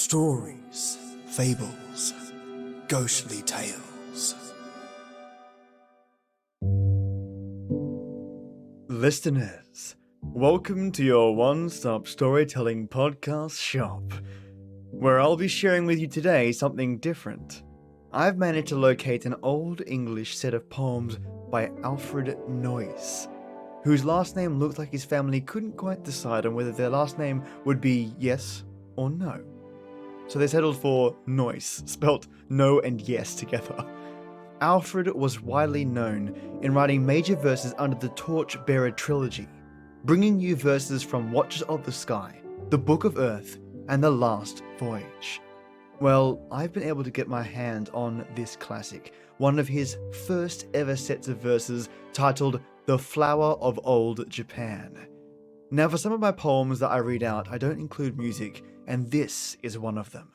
Stories, fables, ghostly tales. Listeners, welcome to your one-stop storytelling podcast shop, where I'll be sharing with you today something different. I've managed to locate an old English set of poems by Alfred Noyes, whose last name looked like his family couldn't quite decide on whether their last name would be yes or no. So they settled for Noyes, spelt no and yes together. Alfred was widely known in writing major verses under the Torchbearer trilogy, bringing you verses from Watchers of the Sky, The Book of Earth, and The Last Voyage. Well, I've been able to get my hand on this classic, one of his first ever sets of verses titled The Flower of Old Japan. Now, for some of my poems that I read out, I don't include music, and this is one of them.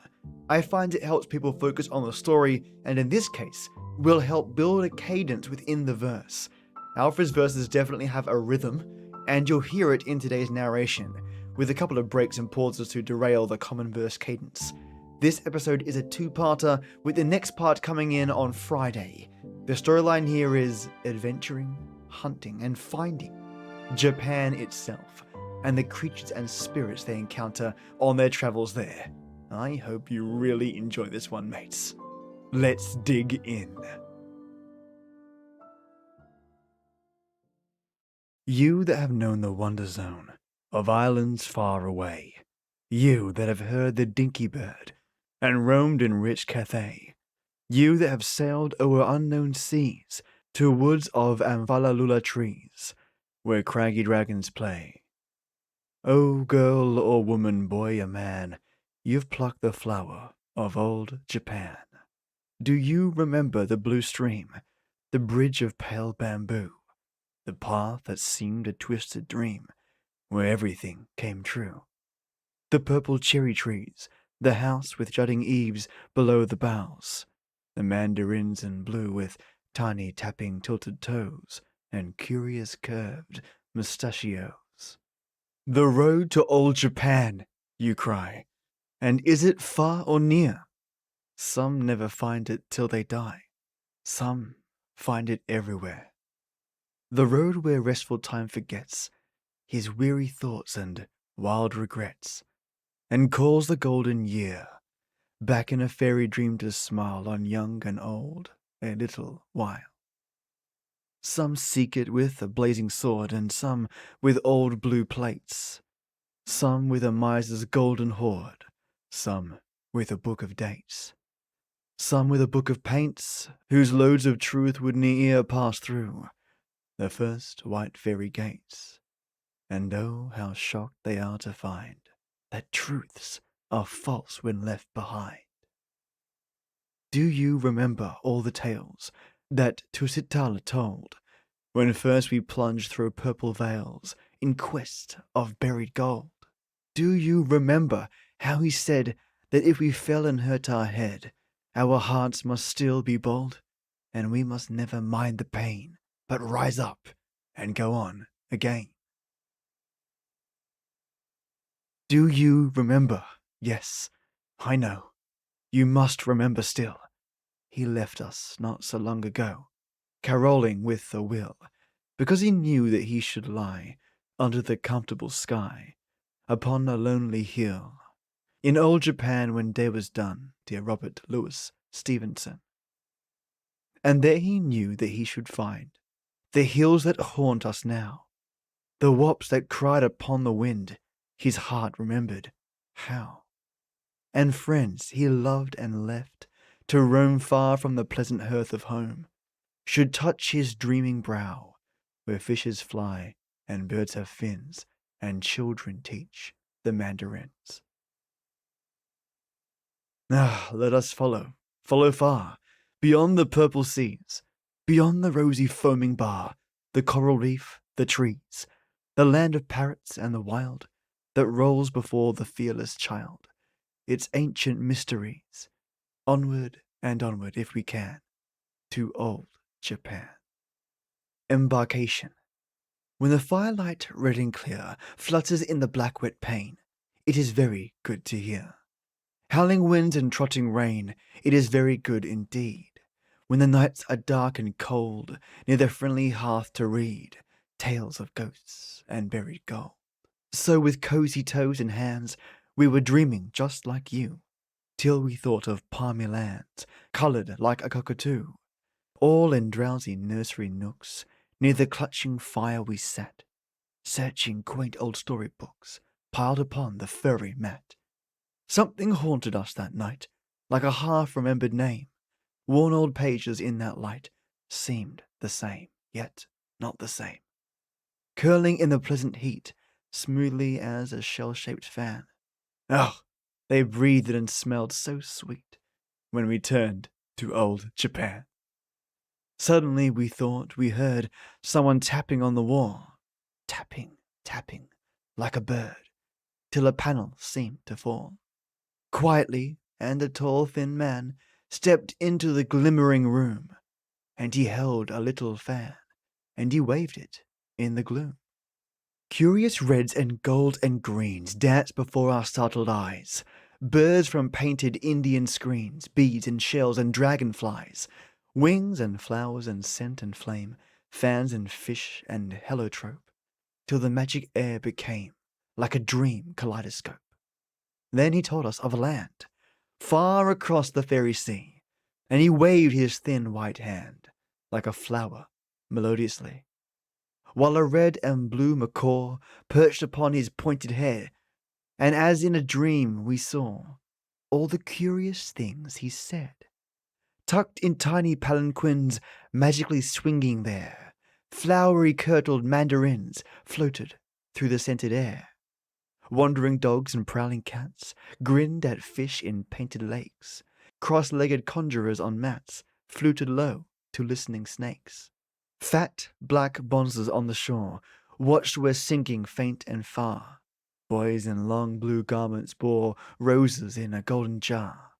I find it helps people focus on the story, and in this case, will help build a cadence within the verse. Alfred's verses definitely have a rhythm, and you'll hear it in today's narration, with a couple of breaks and pauses to derail the common verse cadence. This episode is a two-parter, with the next part coming in on Friday. The storyline here is adventuring, hunting, and finding Japan itself, and the creatures and spirits they encounter on their travels there. I hope you really enjoy this one, mates. Let's dig in. You that have known the wonder zone of islands far away, you that have heard the dinky bird and roamed in rich Cathay, you that have sailed o'er unknown seas to woods of Amvalalula trees, where craggy dragons play. O girl or woman, boy or man, you've plucked the flower of old Japan. Do you remember the blue stream, the bridge of pale bamboo, the path that seemed a twisted dream, where everything came true? The purple cherry trees, the house with jutting eaves below the boughs, the mandarins in blue with tiny tapping tilted toes and curious curved mustachios. The road to old Japan, you cry, and is it far or near? Some never find it till they die, some find it everywhere. The road where restful time forgets his weary thoughts and wild regrets, and calls the golden year back in a fairy dream to smile on young and old a little while. Some seek it with a blazing sword, and some with old blue plates, some with a miser's golden hoard, some with a book of dates, some with a book of paints, whose loads of truth would ne'er pass through the first white fairy gates. And oh, how shocked they are to find that truths are false when left behind. Do you remember all the tales that Tusitala told, when first we plunged through purple veils in quest of buried gold? Do you remember how he said that if we fell and hurt our head, our hearts must still be bold, and we must never mind the pain, but rise up and go on again? Do you remember? Yes, I know. You must remember still. He left us not so long ago, caroling with a will, because he knew that he should lie under the comfortable sky, upon a lonely hill, in old Japan when day was done, dear Robert Louis Stevenson. And there he knew that he should find the hills that haunt us now, the wops that cried upon the wind, his heart remembered how. And friends he loved and left to roam far from the pleasant hearth of home, should touch his dreaming brow, where fishes fly and birds have fins, and children teach the mandarins. Ah, let us follow far, beyond the purple seas, beyond the rosy foaming bar, the coral reef, the trees, the land of parrots and the wild, that rolls before the fearless child, its ancient mysteries, onward and onward if we can, to old Japan. Embarkation. When the firelight, red and clear, flutters in the black wet pane, it is very good to hear. Howling winds and trotting rain, it is very good indeed, when the nights are dark and cold, near the friendly hearth to read tales of ghosts and buried gold. So with cozy toes and hands, we were dreaming just like you, till we thought of palmy lands, coloured like a cockatoo. All in drowsy nursery nooks, near the clutching fire we sat, searching quaint old storybooks, piled upon the furry mat. Something haunted us that night, like a half-remembered name. Worn old pages in that light seemed the same, yet not the same. Curling in the pleasant heat, smoothly as a shell-shaped fan. Oh, they breathed and smelled so sweet when we turned to old Japan. Suddenly we thought we heard someone tapping on the wall. Tapping, tapping, like a bird, till a panel seemed to fall. Quietly, and a tall, thin man stepped into the glimmering room, and he held a little fan, and he waved it in the gloom. Curious reds and gold and greens danced before our startled eyes. Birds from painted Indian screens, beads and shells and dragonflies, wings and flowers and scent and flame, fans and fish and heliotrope, till the magic air became like a dream kaleidoscope. Then he told us of a land, far across the fairy sea, and he waved his thin white hand, like a flower, melodiously, while a red and blue macaw perched upon his pointed head, and as in a dream we saw all the curious things he said, tucked in tiny palanquins magically swinging there. Flowery kirtled mandarins floated through the scented air. Wandering dogs and prowling cats grinned at fish in painted lakes. Cross-legged conjurers on mats fluted low to listening snakes. Fat, black bonzes on the shore watched where sinking faint and far. Boys in long blue garments bore roses in a golden jar.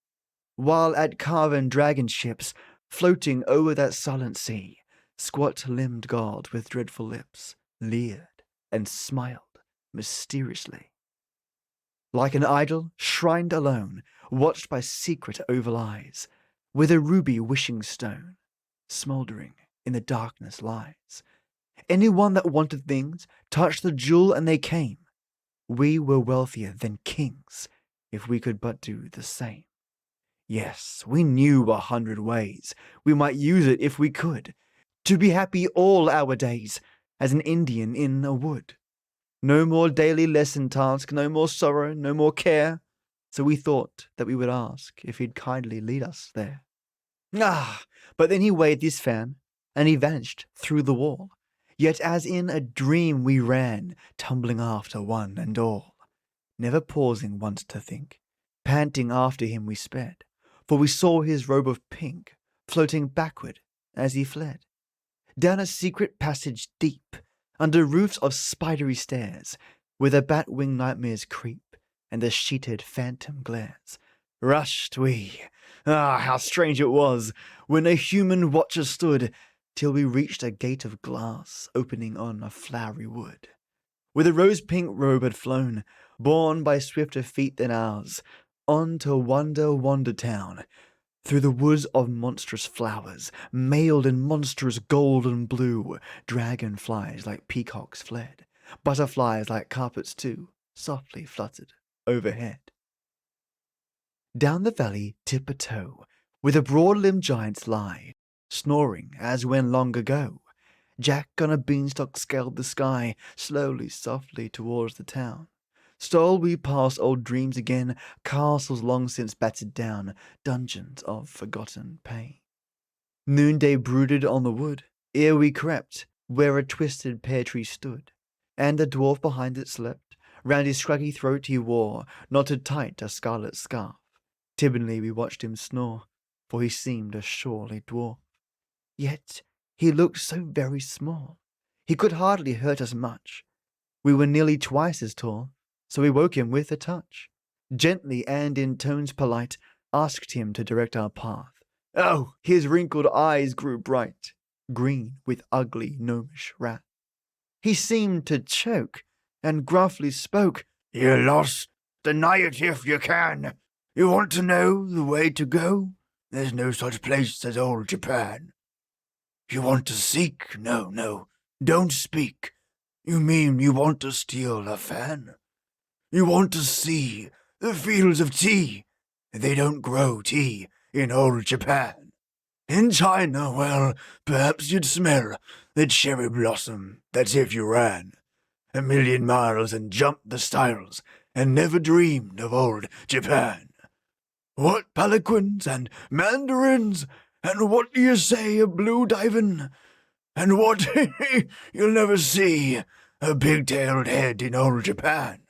While at carven dragon ships, floating over that silent sea, squat-limbed gods with dreadful lips leered and smiled mysteriously. Like an idol, shrined alone, watched by secret oval eyes, with a ruby wishing stone, smouldering in the darkness lies. Anyone that wanted things touched the jewel and they came. We were wealthier than kings, if we could but do the same. Yes, we knew 100 ways we might use it if we could, to be happy all our days, as an Indian in a wood. No more daily lesson task, no more sorrow, no more care. So we thought that we would ask if he'd kindly lead us there. But then he waved his fan, and he vanished through the wall. Yet as in a dream we ran, tumbling after one and all, never pausing once to think. Panting after him we sped, for we saw his robe of pink floating backward as he fled. Down a secret passage deep, under roofs of spidery stairs, where the bat-winged nightmares creep, and the sheeted phantom glares, rushed we. How strange it was, when a human watcher stood, till we reached a gate of glass, opening on a flowery wood, where the rose-pink robe had flown, borne by swifter feet than ours, on to Wonder Town, through the woods of monstrous flowers, mailed in monstrous gold and blue. Dragonflies like peacocks fled, butterflies like carpets too, softly fluttered overhead. Down the valley tip-a-toe, where the broad-limbed giants lie, snoring as when long ago, Jack on a beanstalk scaled the sky, slowly, softly towards the town. Stole we past old dreams again, castles long since battered down, dungeons of forgotten pain. Noonday brooded on the wood, ere we crept where a twisted pear tree stood, and a dwarf behind it slept. Round his scraggy throat he wore, knotted tight, a scarlet scarf. Timidly we watched him snore, for he seemed a surely dwarf. Yet he looked so very small, he could hardly hurt us much. We were nearly twice as tall, so we woke him with a touch. Gently and in tones polite, asked him to direct our path. Oh, his wrinkled eyes grew bright, green with ugly gnomish wrath. He seemed to choke, and gruffly spoke, "You lost, deny it if you can. You want to know the way to go? There's no such place as old Japan. You want to seek? No, no, don't speak. You mean you want to steal a fan? You want to see the fields of tea? They don't grow tea in old Japan. In China, well, perhaps you'd smell the cherry blossom, that's if you ran 1,000,000 miles and jumped the stiles and never dreamed of old Japan. What palanquins and mandarins, and what do you say of blue divin'? And what you'll never see a pig-tailed head in old Japan.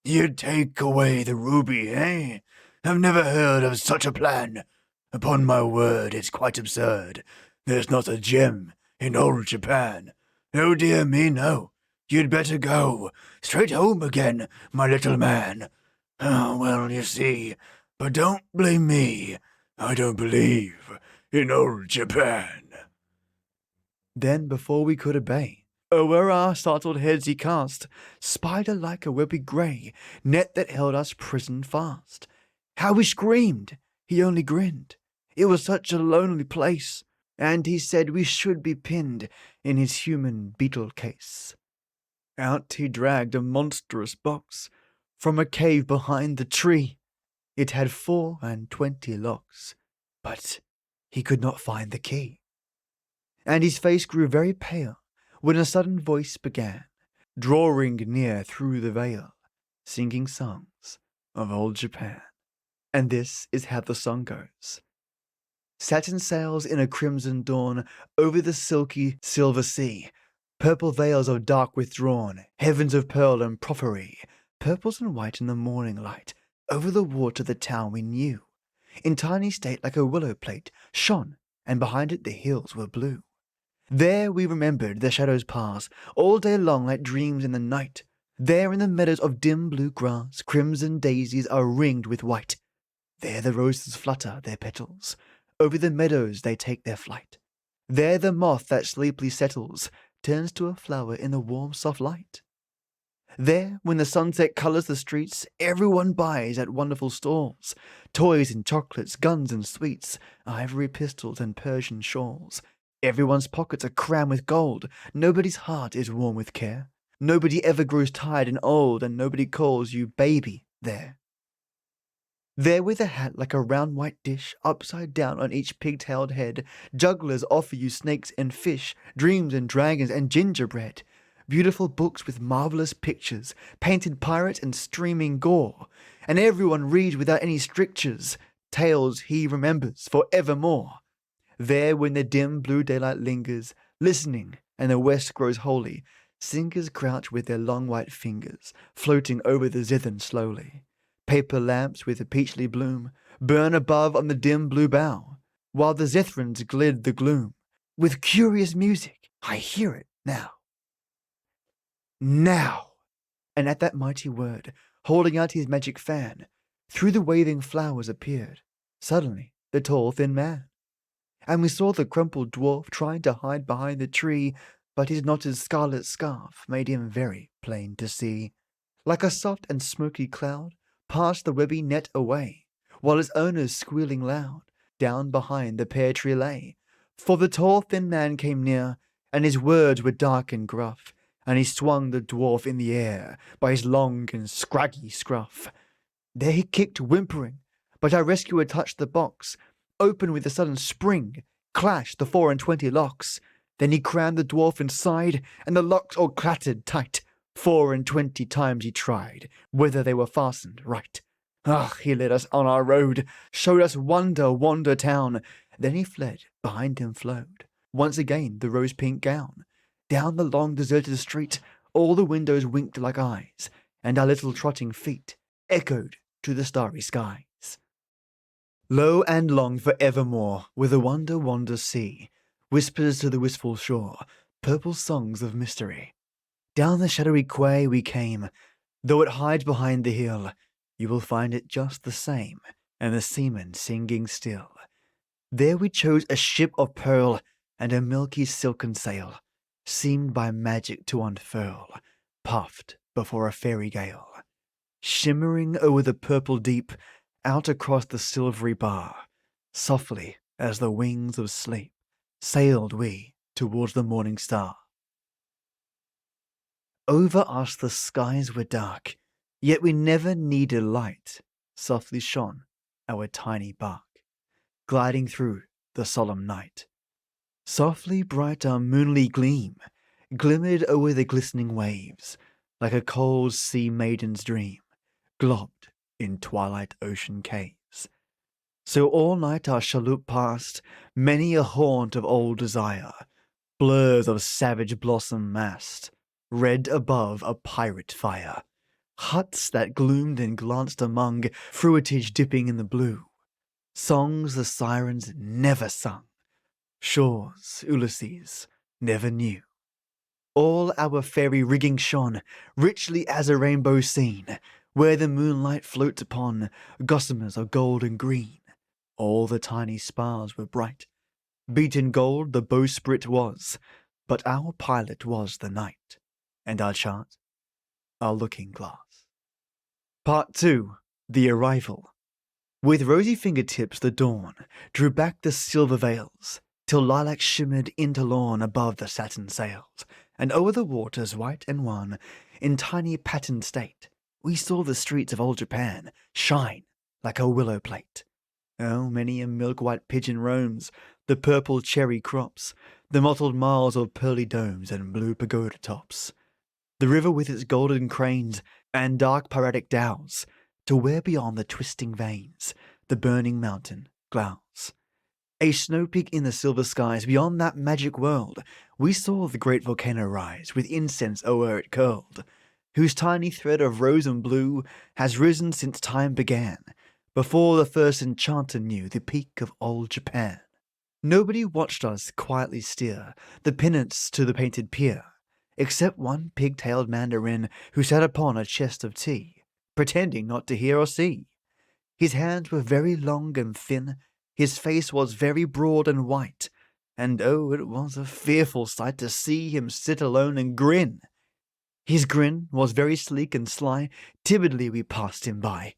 You'd take away the ruby, eh? I've never heard of such a plan. Upon my word, it's quite absurd. There's not a gem in old Japan. Oh dear me, no. You'd better go straight home again, my little man. Oh, well, you see, but don't blame me. I don't believe in old Japan. Then, before we could obey, o'er our startled heads he cast, spider-like a webby grey, net that held us prisoned fast. How we screamed! He only grinned. It was such a lonely place, and he said we should be pinned in his human beetle case. Out he dragged a monstrous box from a cave behind the tree. It had 24 locks, but he could not find the key. And his face grew very pale when a sudden voice began, drawing near through the veil, singing songs of old Japan. And this is how the song goes. Satin sails in a crimson dawn over the silky silver sea, purple veils of dark withdrawn, heavens of pearl and porphyry, purples and white in the morning light, over the water the town we knew, in tiny state like a willow plate, shone, and behind it the hills were blue. There we remembered the shadows pass, all day long like dreams in the night. There in the meadows of dim blue grass, crimson daisies are ringed with white. There the roses flutter their petals, over the meadows they take their flight. There the moth that sleepily settles turns to a flower in the warm soft light. There, when the sunset colours the streets, everyone buys at wonderful stalls, toys and chocolates, guns and sweets, ivory pistols and Persian shawls. Everyone's pockets are crammed with gold, nobody's heart is warm with care. Nobody ever grows tired and old, and nobody calls you baby there. There with a hat like a round white dish, upside down on each pigtailed head, jugglers offer you snakes and fish, dreams and dragons and gingerbread. Beautiful books with marvellous pictures, painted pirates and streaming gore, and everyone reads without any strictures, tales he remembers for evermore. There when the dim blue daylight lingers, listening, and the west grows holy, singers crouch with their long white fingers, floating over the zither slowly. Paper lamps with a peachly bloom burn above on the dim blue bough, while the zithrons glid the gloom. With curious music, I hear it now. Now! And at that mighty word, holding out his magic fan, through the waving flowers appeared, suddenly, the tall, thin man. And we saw the crumpled dwarf trying to hide behind the tree, but his knotted scarlet scarf made him very plain to see. Like a soft and smoky cloud, passed the webby net away, while its owners squealing loud, down behind the pear tree lay. For the tall thin man came near, and his words were dark and gruff, and he swung the dwarf in the air by his long and scraggy scruff. There he kicked, whimpering, but our rescuer touched the box, open with a sudden spring, clashed the 24 locks. Then he crammed the dwarf inside, and the locks all clattered tight. 24 times he tried, whether they were fastened right. Ah, he led us on our road, showed us wonder town. Then he fled, behind him flowed once again the rose-pink gown. Down the long deserted street, all the windows winked like eyes, and our little trotting feet echoed to the starry skies. Low and long for evermore, with a wonder sea, whispers to the wistful shore, purple songs of mystery. Down the shadowy quay we came, though it hides behind the hill, you will find it just the same, and the seamen singing still. There we chose a ship of pearl, and a milky silken sail, seemed by magic to unfurl, puffed before a fairy gale. Shimmering o'er the purple deep, out across the silvery bar, softly as the wings of sleep, sailed we towards the morning star. Over us the skies were dark, yet we never needed light. Softly shone our tiny bark, gliding through the solemn night. Softly bright our moonly gleam glimmered o'er the glistening waves, like a cold sea maiden's dream, globbed in twilight ocean caves. So all night our chaloupe passed many a haunt of old desire, blurs of savage blossom massed, red above a pirate fire, huts that gloomed and glanced among fruitage dipping in the blue, songs the sirens never sung, shores Ulysses never knew. All our fairy rigging shone, richly as a rainbow scene, where the moonlight floats upon gossamers of gold and green. All the tiny spars were bright, beaten gold the bowsprit was, but our pilot was the night, and our chart, our looking-glass. Part 2. The Arrival. With rosy fingertips the dawn drew back the silver veils, till lilac shimmered interlawn above the satin sails, and o'er the waters white and wan, in tiny patterned state, we saw the streets of old Japan shine like a willow plate. Oh, many a milk-white pigeon roams the purple cherry crops, the mottled miles of pearly domes and blue pagoda tops. The river with its golden cranes and dark piratic dowels, to where beyond the twisting veins the burning mountain glowers. A snow peak in the silver skies beyond that magic world, we saw the great volcano rise with incense o'er it curled, whose tiny thread of rose and blue has risen since time began, before the first enchanter knew the peak of old Japan. Nobody watched us quietly steer the pinnace to the painted pier, except one pig-tailed mandarin who sat upon a chest of tea, pretending not to hear or see. His hands were very long and thin, his face was very broad and white, and oh, it was a fearful sight to see him sit alone and grin. His grin was very sleek and sly, timidly we passed him by.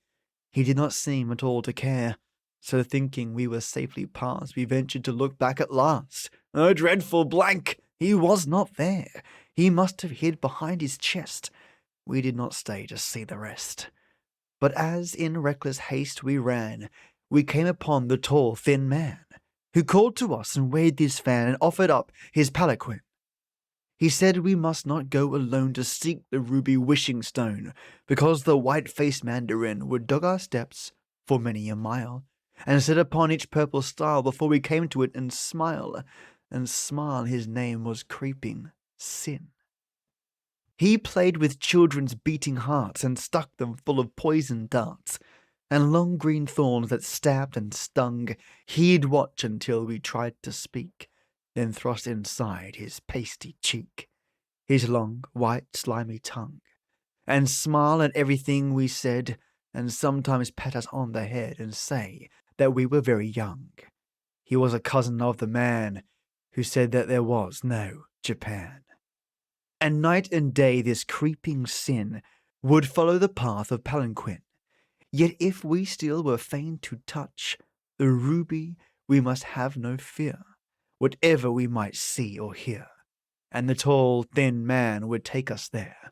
He did not seem at all to care, so thinking we were safely past, we ventured to look back at last. Oh, dreadful blank! He was not there. He must have hid behind his chest. We did not stay to see the rest. But as in reckless haste we ran, we came upon the tall, thin man, who called to us and waved his fan and offered up his palanquin. He said we must not go alone to seek the ruby wishing stone, because the white-faced mandarin would dog our steps for many a mile, and sit upon each purple star before we came to it and smile his name was Creeping Sin. He played with children's beating hearts and stuck them full of poison darts, and long green thorns that stabbed and stung. He'd watch until we tried to speak, then thrust inside his pasty cheek his long, white, slimy tongue, and smile at everything we said, and sometimes pat us on the head and say that we were very young. He was a cousin of the man who said that there was no Japan. And night and day this creeping sin would follow the path of palanquin. Yet if we still were fain to touch the ruby, we must have no fear, whatever we might see or hear. And the tall, thin man would take us there.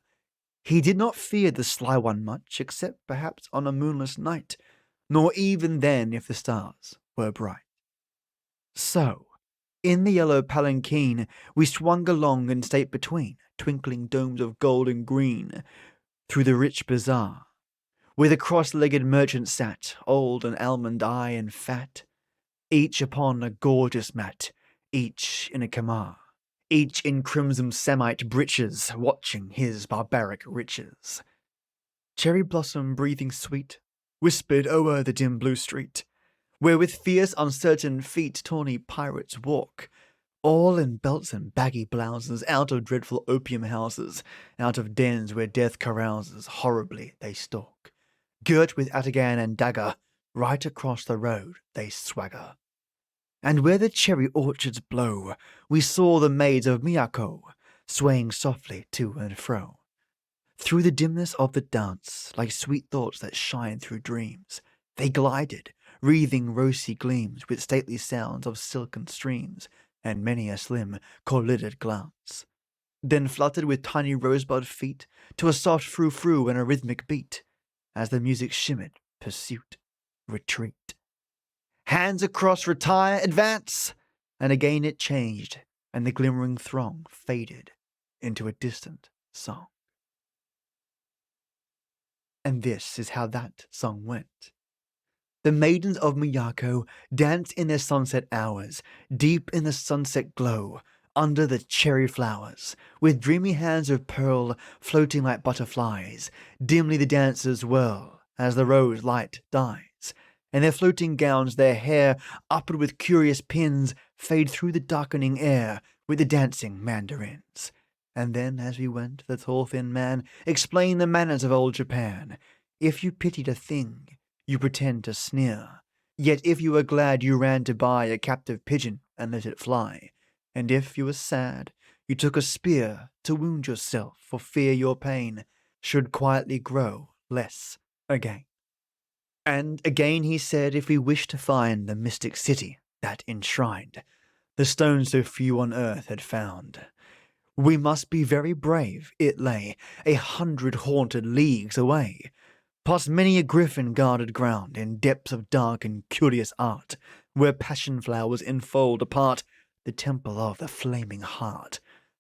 He did not fear the sly one much, except perhaps on a moonless night, nor even then if the stars were bright. So, in the yellow palanquin, we swung along in state between twinkling domes of gold and green, through the rich bazaar, where the cross-legged merchant sat, old and almond-eye and fat, each upon a gorgeous mat, each in a kamar, each in crimson samite breeches, watching his barbaric riches. Cherry blossom breathing sweet, whispered o'er the dim blue street, where with fierce uncertain feet tawny pirates walk, all in belts and baggy blouses, out of dreadful opium houses, out of dens where death carouses, horribly they stalk. Girt with ataghan and dagger, right across the road they swagger. And where the cherry orchards blow, we saw the maids of Miyako, swaying softly to and fro. Through the dimness of the dance, like sweet thoughts that shine through dreams, They glided, wreathing rosy gleams with stately sounds of silken streams, and many a slim, collided glance. Then fluttered with tiny rosebud feet to a soft frou-frou and a rhythmic beat, as the music shimmered, pursuit, retreat. Hands across, retire, advance! And again it changed, and the glimmering throng faded into a distant song. And this is how that song went. The maidens of Miyako dance in their sunset hours, deep in the sunset glow, under the cherry flowers, with dreamy hands of pearl floating like butterflies. Dimly the dancers whirl as the rose light dies, and their floating gowns, their hair upward with curious pins, fade through the darkening air with the dancing mandarins. And then, as we went, the tall thin man explained the manners of old Japan. If you pitied a thing, you pretend to sneer. Yet if you were glad, you ran to buy a captive pigeon and let it fly. And if you were sad, you took a spear to wound yourself for fear your pain should quietly grow less again. And again he said, if we wish to find the mystic city that enshrined the stone so few on earth had found, we must be very brave. It lay 100 haunted leagues away, past many a griffin-guarded ground, in depths of dark and curious art, where passion flowers enfold apart the temple of the flaming heart,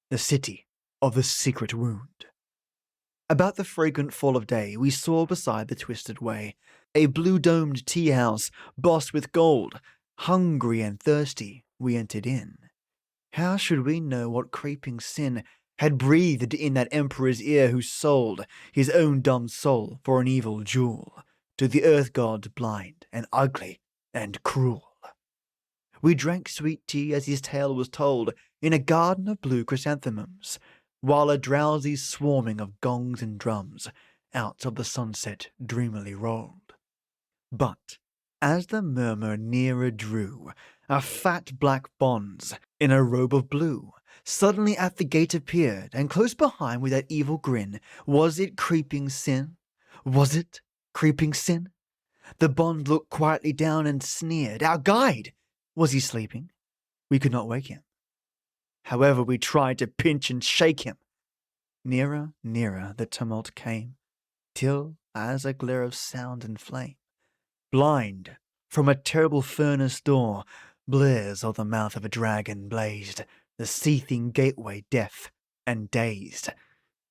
the city of the secret wound. About the fragrant fall of day, we saw beside the twisted way a blue-domed tea-house bossed with gold. Hungry and thirsty, we entered in. How should we know what creeping sin had breathed in that emperor's ear who sold his own dumb soul for an evil jewel to the earth god, blind and ugly and cruel? We drank sweet tea as his tale was told in a garden of blue chrysanthemums, while a drowsy swarming of gongs and drums out of the sunset dreamily rolled. But as the murmur nearer drew, a fat black bonze in a robe of blue suddenly at the gate appeared, and close behind with that evil grin. Was it creeping sin? Was it creeping sin? The bonze looked quietly down and sneered. Our guide! Was he sleeping? We could not wake him. However, we tried to pinch and shake him. Nearer, nearer the tumult came, till, as a glare of sound and flame, blind from a terrible furnace door, blares of the mouth of a dragon blazed, the seething gateway deaf and dazed.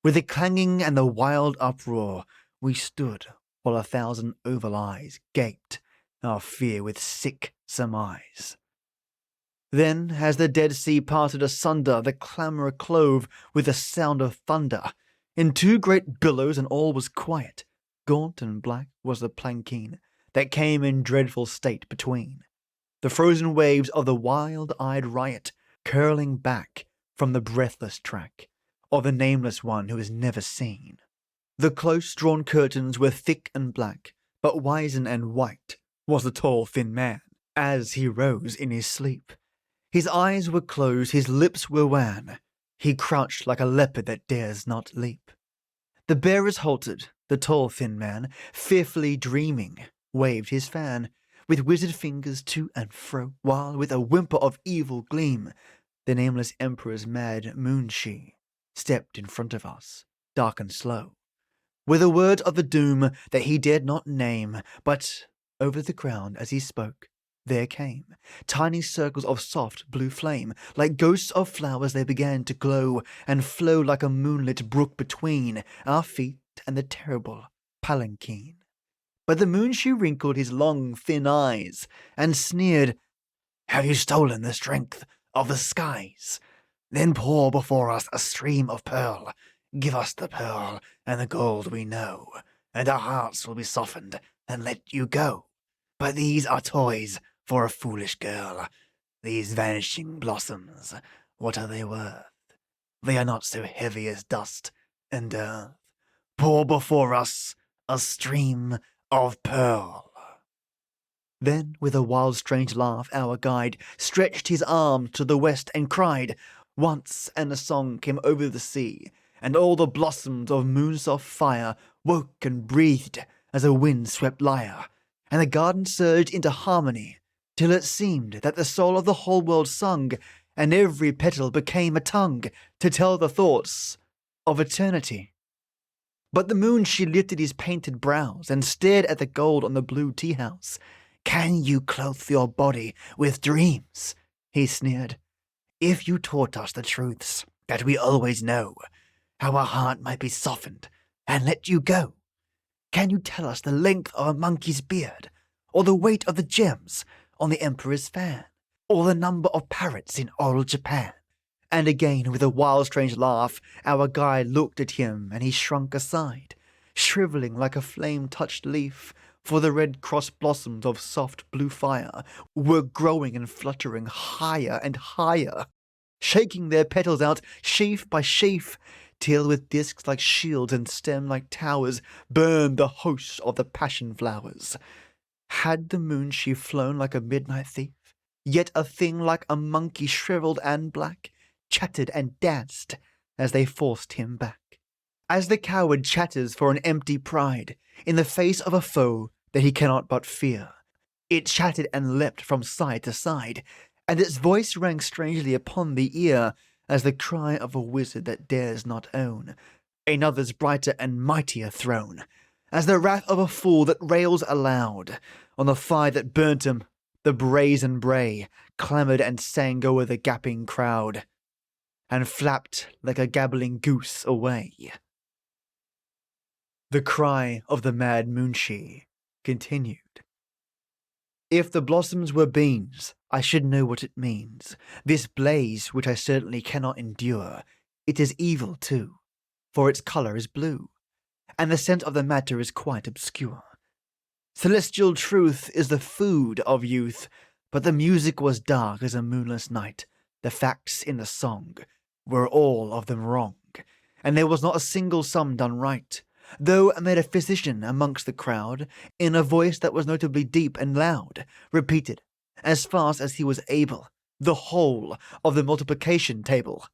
With the clanging and the wild uproar, we stood while 1,000 oval eyes gaped our fear with sick surmise. Then, as the Dead Sea parted asunder, the clamour clove with the sound of thunder. In 2 great billows, and all was quiet. Gaunt and black was the planking that came in dreadful state between. The frozen waves of the wild-eyed riot, curling back from the breathless track of the nameless one who is never seen. The close-drawn curtains were thick and black, but wizen and white was the tall, thin man, as he rose in his sleep. His eyes were closed, his lips were wan. He crouched like a leopard that dares not leap. The bearers halted. The tall, thin man, fearfully dreaming, waved his fan with wizard fingers to and fro, while with a whimper of evil gleam, the nameless emperor's mad moon-she stepped in front of us, dark and slow, with a word of the doom that he dared not name. But over the ground as he spoke, there came tiny circles of soft blue flame. Like ghosts of flowers they began to glow and flow like a moonlit brook between our feet and the terrible palanquin. But the moon-she wrinkled his long, thin eyes and sneered, "Have you stolen the strength of the skies? Then pour before us a stream of pearl. Give us the pearl and the gold we know, and our hearts will be softened and let you go. But these are toys for a foolish girl. These vanishing blossoms, what are they worth? They are not so heavy as dust and earth. Pour before us a stream of pearl." Then, with a wild, strange laugh, our guide stretched his arm to the west and cried once, and a song came over the sea, and all the blossoms of moon-soft fire woke and breathed as a wind-swept lyre, and the garden surged into harmony, till it seemed that the soul of the whole world sung, and every petal became a tongue to tell the thoughts of eternity. But the moon, she lifted his painted brows and stared at the gold on the blue tea-house. "Can you clothe your body with dreams?" he sneered. "If you taught us the truths that we always know, our heart might be softened and let you go. Can you tell us the length of a monkey's beard, or the weight of the gems on the emperor's fan, or the number of parrots in old Japan?" And again, with a wild, strange laugh, our guide looked at him, and he shrunk aside, shriveling like a flame-touched leaf, for the red cross blossoms of soft blue fire were growing and fluttering higher and higher, shaking their petals out sheaf by sheaf, till with discs like shields and stem like towers burned the hosts of the passion flowers. Had the moon she flown like a midnight thief, yet a thing like a monkey shriveled and black, chattered and danced as they forced him back. As the coward chatters for an empty pride in the face of a foe that he cannot but fear, it chattered and leapt from side to side, and its voice rang strangely upon the ear as the cry of a wizard that dares not own another's brighter and mightier throne, as the wrath of a fool that rails aloud on the fire that burnt him. The brazen bray clamoured and sang o'er the gaping crowd, and flapped like a gabbling goose away. The cry of the mad moonshee continued. "If the blossoms were beans, I should know what it means. This blaze, which I certainly cannot endure, it is evil too, for its colour is blue, and the scent of the matter is quite obscure. Celestial truth is the food of youth, but the music was dark as a moonless night. The facts in the song were all of them wrong, and there was not a single sum done right, though a metaphysician amongst the crowd, in a voice that was notably deep and loud, repeated, as fast as he was able, the whole of the multiplication table.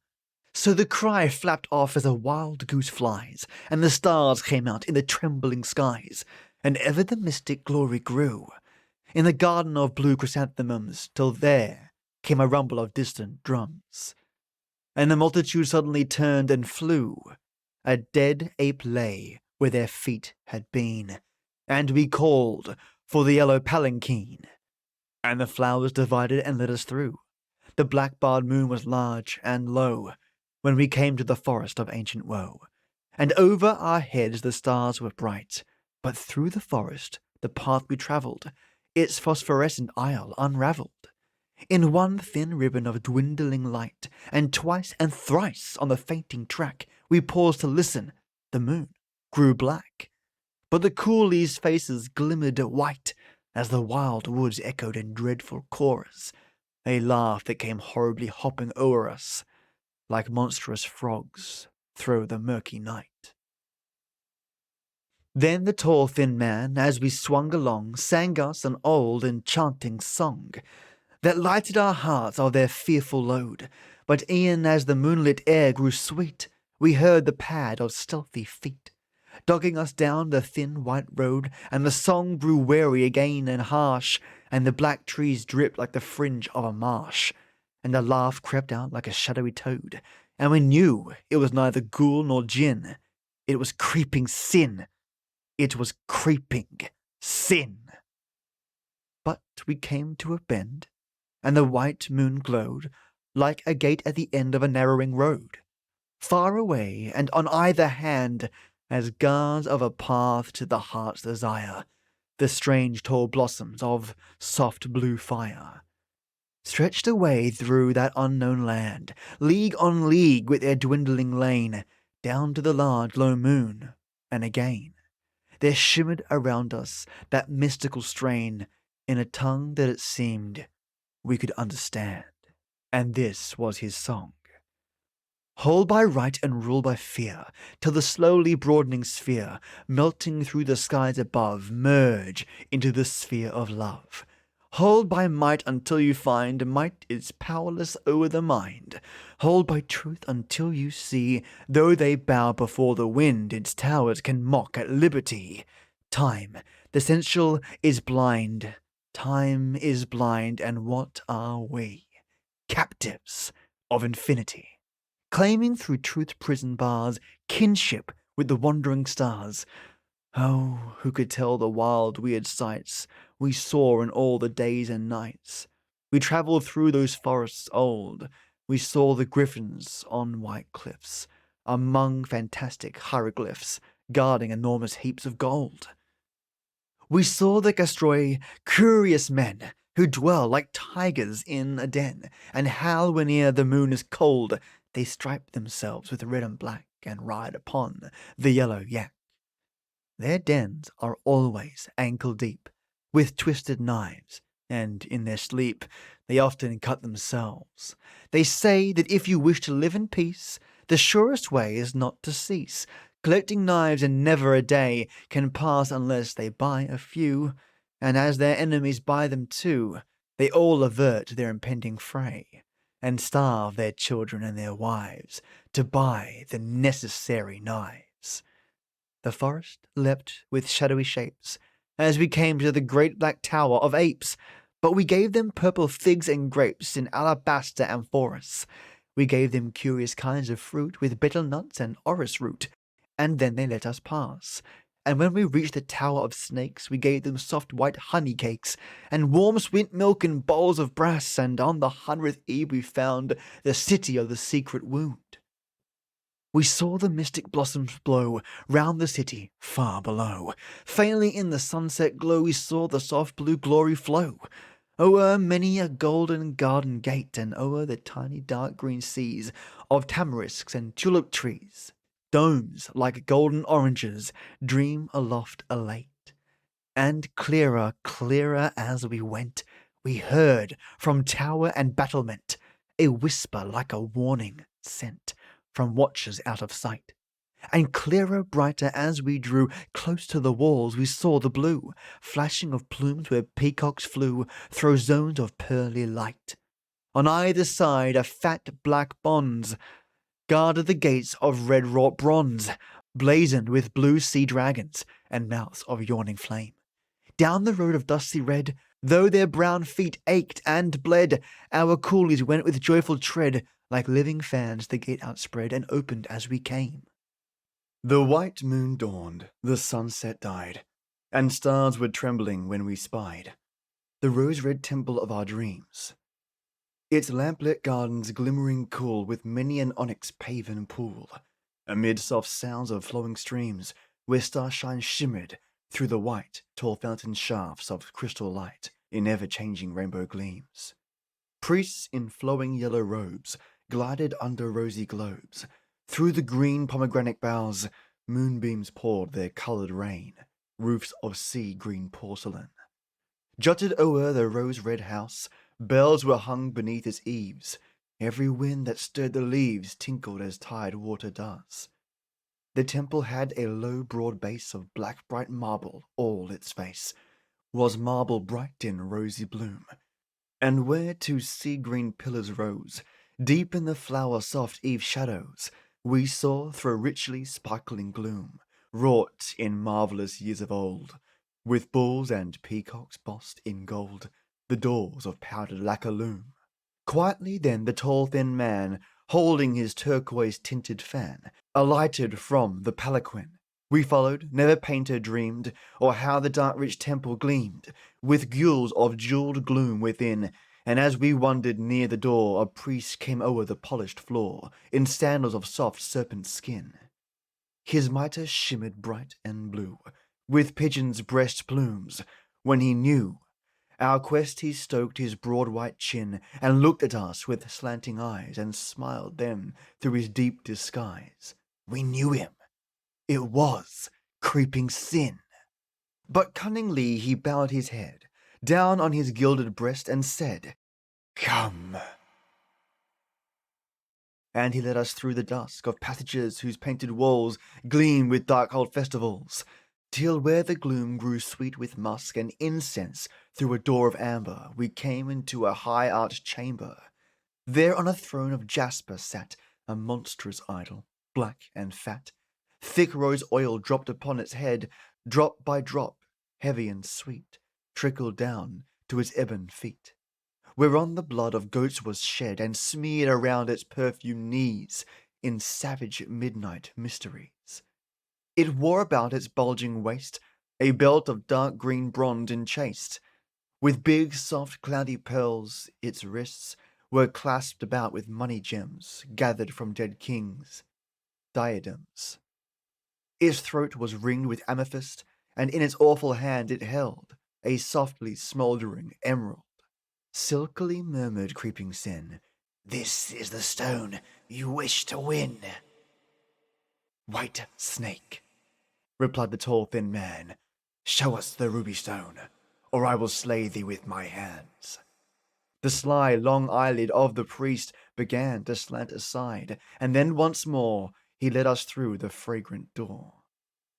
So the cry flapped off as a wild goose flies, and the stars came out in the trembling skies, and ever the mystic glory grew in the garden of blue chrysanthemums, till there came a rumble of distant drums, and the multitude suddenly turned and flew. A dead ape lay where their feet had been, and we called for the yellow palanquin, and the flowers divided and led us through. The black-barred moon was large and low when we came to the forest of ancient woe, and over our heads the stars were bright, but through the forest the path we travelled, its phosphorescent aisle unravelled in one thin ribbon of dwindling light, and twice and thrice on the fainting track we paused to listen. The moon grew black, but the coolies' faces glimmered white as the wild woods echoed in dreadful chorus, a laugh that came horribly hopping o'er us like monstrous frogs through the murky night. Then the tall thin man, as we swung along, sang us an old enchanting song that lighted our hearts of their fearful load. But e'en as the moonlit air grew sweet, we heard the pad of stealthy feet dogging us down the thin white road, and the song grew weary again and harsh, and the black trees dripped like the fringe of a marsh, and the laugh crept out like a shadowy toad, and we knew it was neither ghoul nor jinn. It was creeping sin. It was creeping sin. But we came to a bend, and the white moon glowed like a gate at the end of a narrowing road. Far away, and on either hand, as guards of a path to the heart's desire, the strange tall blossoms of soft blue fire stretched away through that unknown land, league on league with their dwindling lane, down to the large low moon, and again there shimmered around us that mystical strain in a tongue that it seemed we could understand. And this was his song. Hold by right and rule by fear, till the slowly broadening sphere, melting through the skies above, merge into the sphere of love. Hold by might until you find might is powerless o'er the mind. Hold by truth until you see, though they bow before the wind, its towers can mock at liberty. Time, the sensual, is blind. Time is blind, and what are we? Captives of infinity, claiming through truth's prison bars kinship with the wandering stars. Oh, who could tell the wild, weird sights we saw in all the days and nights? We travelled through those forests old. We saw the griffins on white cliffs, among fantastic hieroglyphs, guarding enormous heaps of gold. We saw the Castroi, curious men, who dwell like tigers in a den, and howl whene'er the moon is cold. They stripe themselves with red and black, and ride upon the yellow yak. Their dens are always ankle deep, with twisted knives, and in their sleep they often cut themselves. They say that if you wish to live in peace, the surest way is not to cease. Collecting knives, and never a day can pass unless they buy a few, and as their enemies buy them too, they all avert their impending fray, and starve their children and their wives to buy the necessary knives. The forest leapt with shadowy shapes as we came to the great black tower of apes, but we gave them purple figs and grapes in alabaster amphoras. We gave them curious kinds of fruit with betel nuts and orris root, and then they let us pass. And when we reached the tower of snakes, we gave them soft white honey cakes, and warm sweet milk in bowls of brass, and on the 100th eve we found the city of the secret wound. We saw the mystic blossoms blow round the city far below. Faintly in the sunset glow we saw the soft blue glory flow o'er many a golden garden gate, and o'er the tiny dark green seas of tamarisks and tulip trees. Domes like golden oranges dream aloft elate. And clearer, clearer as we went, we heard from tower and battlement a whisper like a warning sent from watchers out of sight. And clearer, brighter as we drew close to the walls, we saw the blue flashing of plumes where peacocks flew through zones of pearly light. On either side a fat black bonze guarded the gates of red-wrought bronze, blazoned with blue sea dragons and mouths of yawning flame. Down the road of dusty red, though their brown feet ached and bled, our coolies went with joyful tread. Like living fans the gate outspread and opened as we came. The white moon dawned, the sunset died, and stars were trembling when we spied the rose-red temple of our dreams. Its lamplit gardens glimmering cool with many an onyx paven pool, amid soft sounds of flowing streams, where starshine shimmered through the white, tall fountain shafts of crystal light in ever-changing rainbow gleams. Priests in flowing yellow robes glided under rosy globes. Through the green pomegranate boughs, moonbeams poured their coloured rain, roofs of sea-green porcelain. Jutted o'er the rose-red house, bells were hung beneath its eaves. Every wind that stirred the leaves tinkled as tide water does. The temple had a low, broad base of black, bright marble. All its face was marble bright in rosy bloom. And where two sea-green pillars rose, deep in the flower-soft eve shadows, we saw through richly sparkling gloom, wrought in marvellous years of old, with bulls and peacocks bossed in gold, the doors of powdered lacquer loom. Quietly then the tall thin man, holding his turquoise-tinted fan, alighted from the palanquin. We followed, never painter dreamed, or how the dark rich temple gleamed, with gules of jewelled gloom within, and as we wandered near the door, a priest came o'er the polished floor, in sandals of soft serpent skin. His mitre shimmered bright and blue, with pigeon's breast plumes. When he knew our quest, he stoked his broad white chin, and looked at us with slanting eyes, and smiled them through his deep disguise. We knew him. It was creeping sin. But cunningly he bowed his head down on his gilded breast and said, "Come." And he led us through the dusk of passages whose painted walls gleamed with dark old festivals, till where the gloom grew sweet with musk and incense, through a door of amber we came into a high-arched chamber. There on a throne of jasper sat a monstrous idol, black and fat. Thick rose oil dropped upon its head, drop by drop, heavy and sweet, trickled down to its ebon feet, whereon the blood of goats was shed and smeared around its perfumed knees in savage midnight mysteries. It wore about its bulging waist a belt of dark green bronze enchased, with big, soft, cloudy pearls. Its wrists were clasped about with money gems gathered from dead kings' diadems. Its throat was ringed with amethyst, and in its awful hand it held a softly smouldering emerald. Silkily murmured creeping sin, "This is the stone you wish to win." "White snake," replied the tall thin man, "show us the ruby stone, or I will slay thee with my hands." The sly, long eyelid of the priest began to slant aside, and then once more he led us through the fragrant door.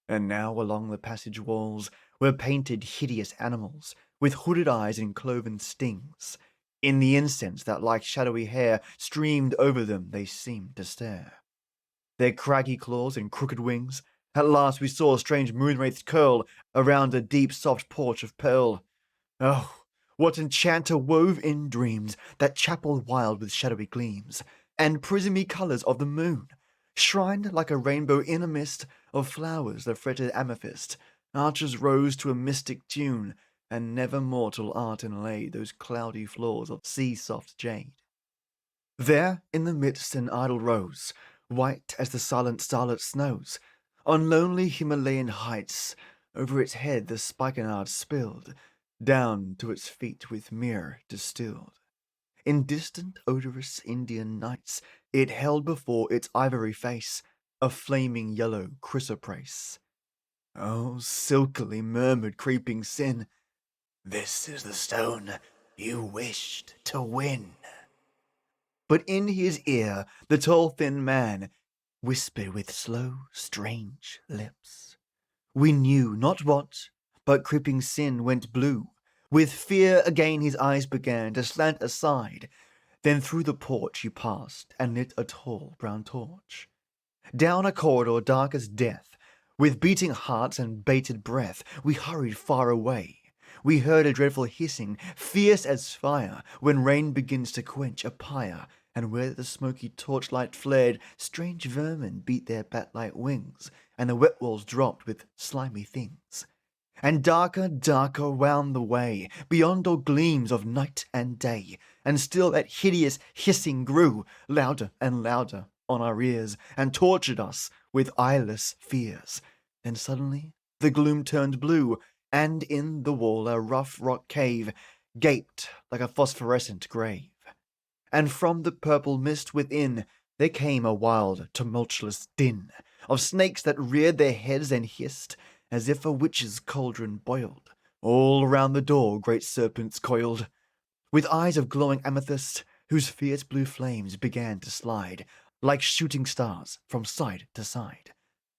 And now along the passage walls were painted hideous animals, with hooded eyes and cloven stings. In the incense that like shadowy hair streamed over them they seemed to stare. Their craggy claws and crooked wings, at last we saw strange moonwraiths curl around a deep soft porch of pearl. Oh, what enchanter wove in dreams that chapel wild with shadowy gleams, and prismy colours of the moon, shrined like a rainbow in a mist of flowers that fretted amethyst, arches rose to a mystic tune, and never mortal art inlaid those cloudy floors of sea-soft jade. There in the midst an idol rose, white as the silent starlit snows. On lonely Himalayan heights, over its head the spikenard spilled, down to its feet with myrrh distilled. In distant odorous Indian nights, it held before its ivory face a flaming yellow chrysoprase. Oh, silkily murmured creeping sin, "This is the stone you wished to win." But in his ear the tall thin man whispered with slow, strange lips. We knew not what, but creeping sin went blue. With fear again his eyes began to slant aside. Then through the porch he passed and lit a tall brown torch. Down a corridor dark as death, with beating hearts and bated breath, we hurried far away. We heard a dreadful hissing, fierce as fire, when rain begins to quench a pyre, and where the smoky torchlight flared, strange vermin beat their bat-like wings, and the wet walls dropped with slimy things. And darker, darker wound the way, beyond all gleams of night and day, and still that hideous hissing grew, louder and louder on our ears, and tortured us with eyeless fears. Then suddenly the gloom turned blue, and in the wall a rough rock cave gaped like a phosphorescent grave. And from the purple mist within there came a wild, tumultuous din of snakes that reared their heads and hissed, as if a witch's cauldron boiled. All round the door great serpents coiled, with eyes of glowing amethyst, whose fierce blue flames began to slide, like shooting stars, from side to side.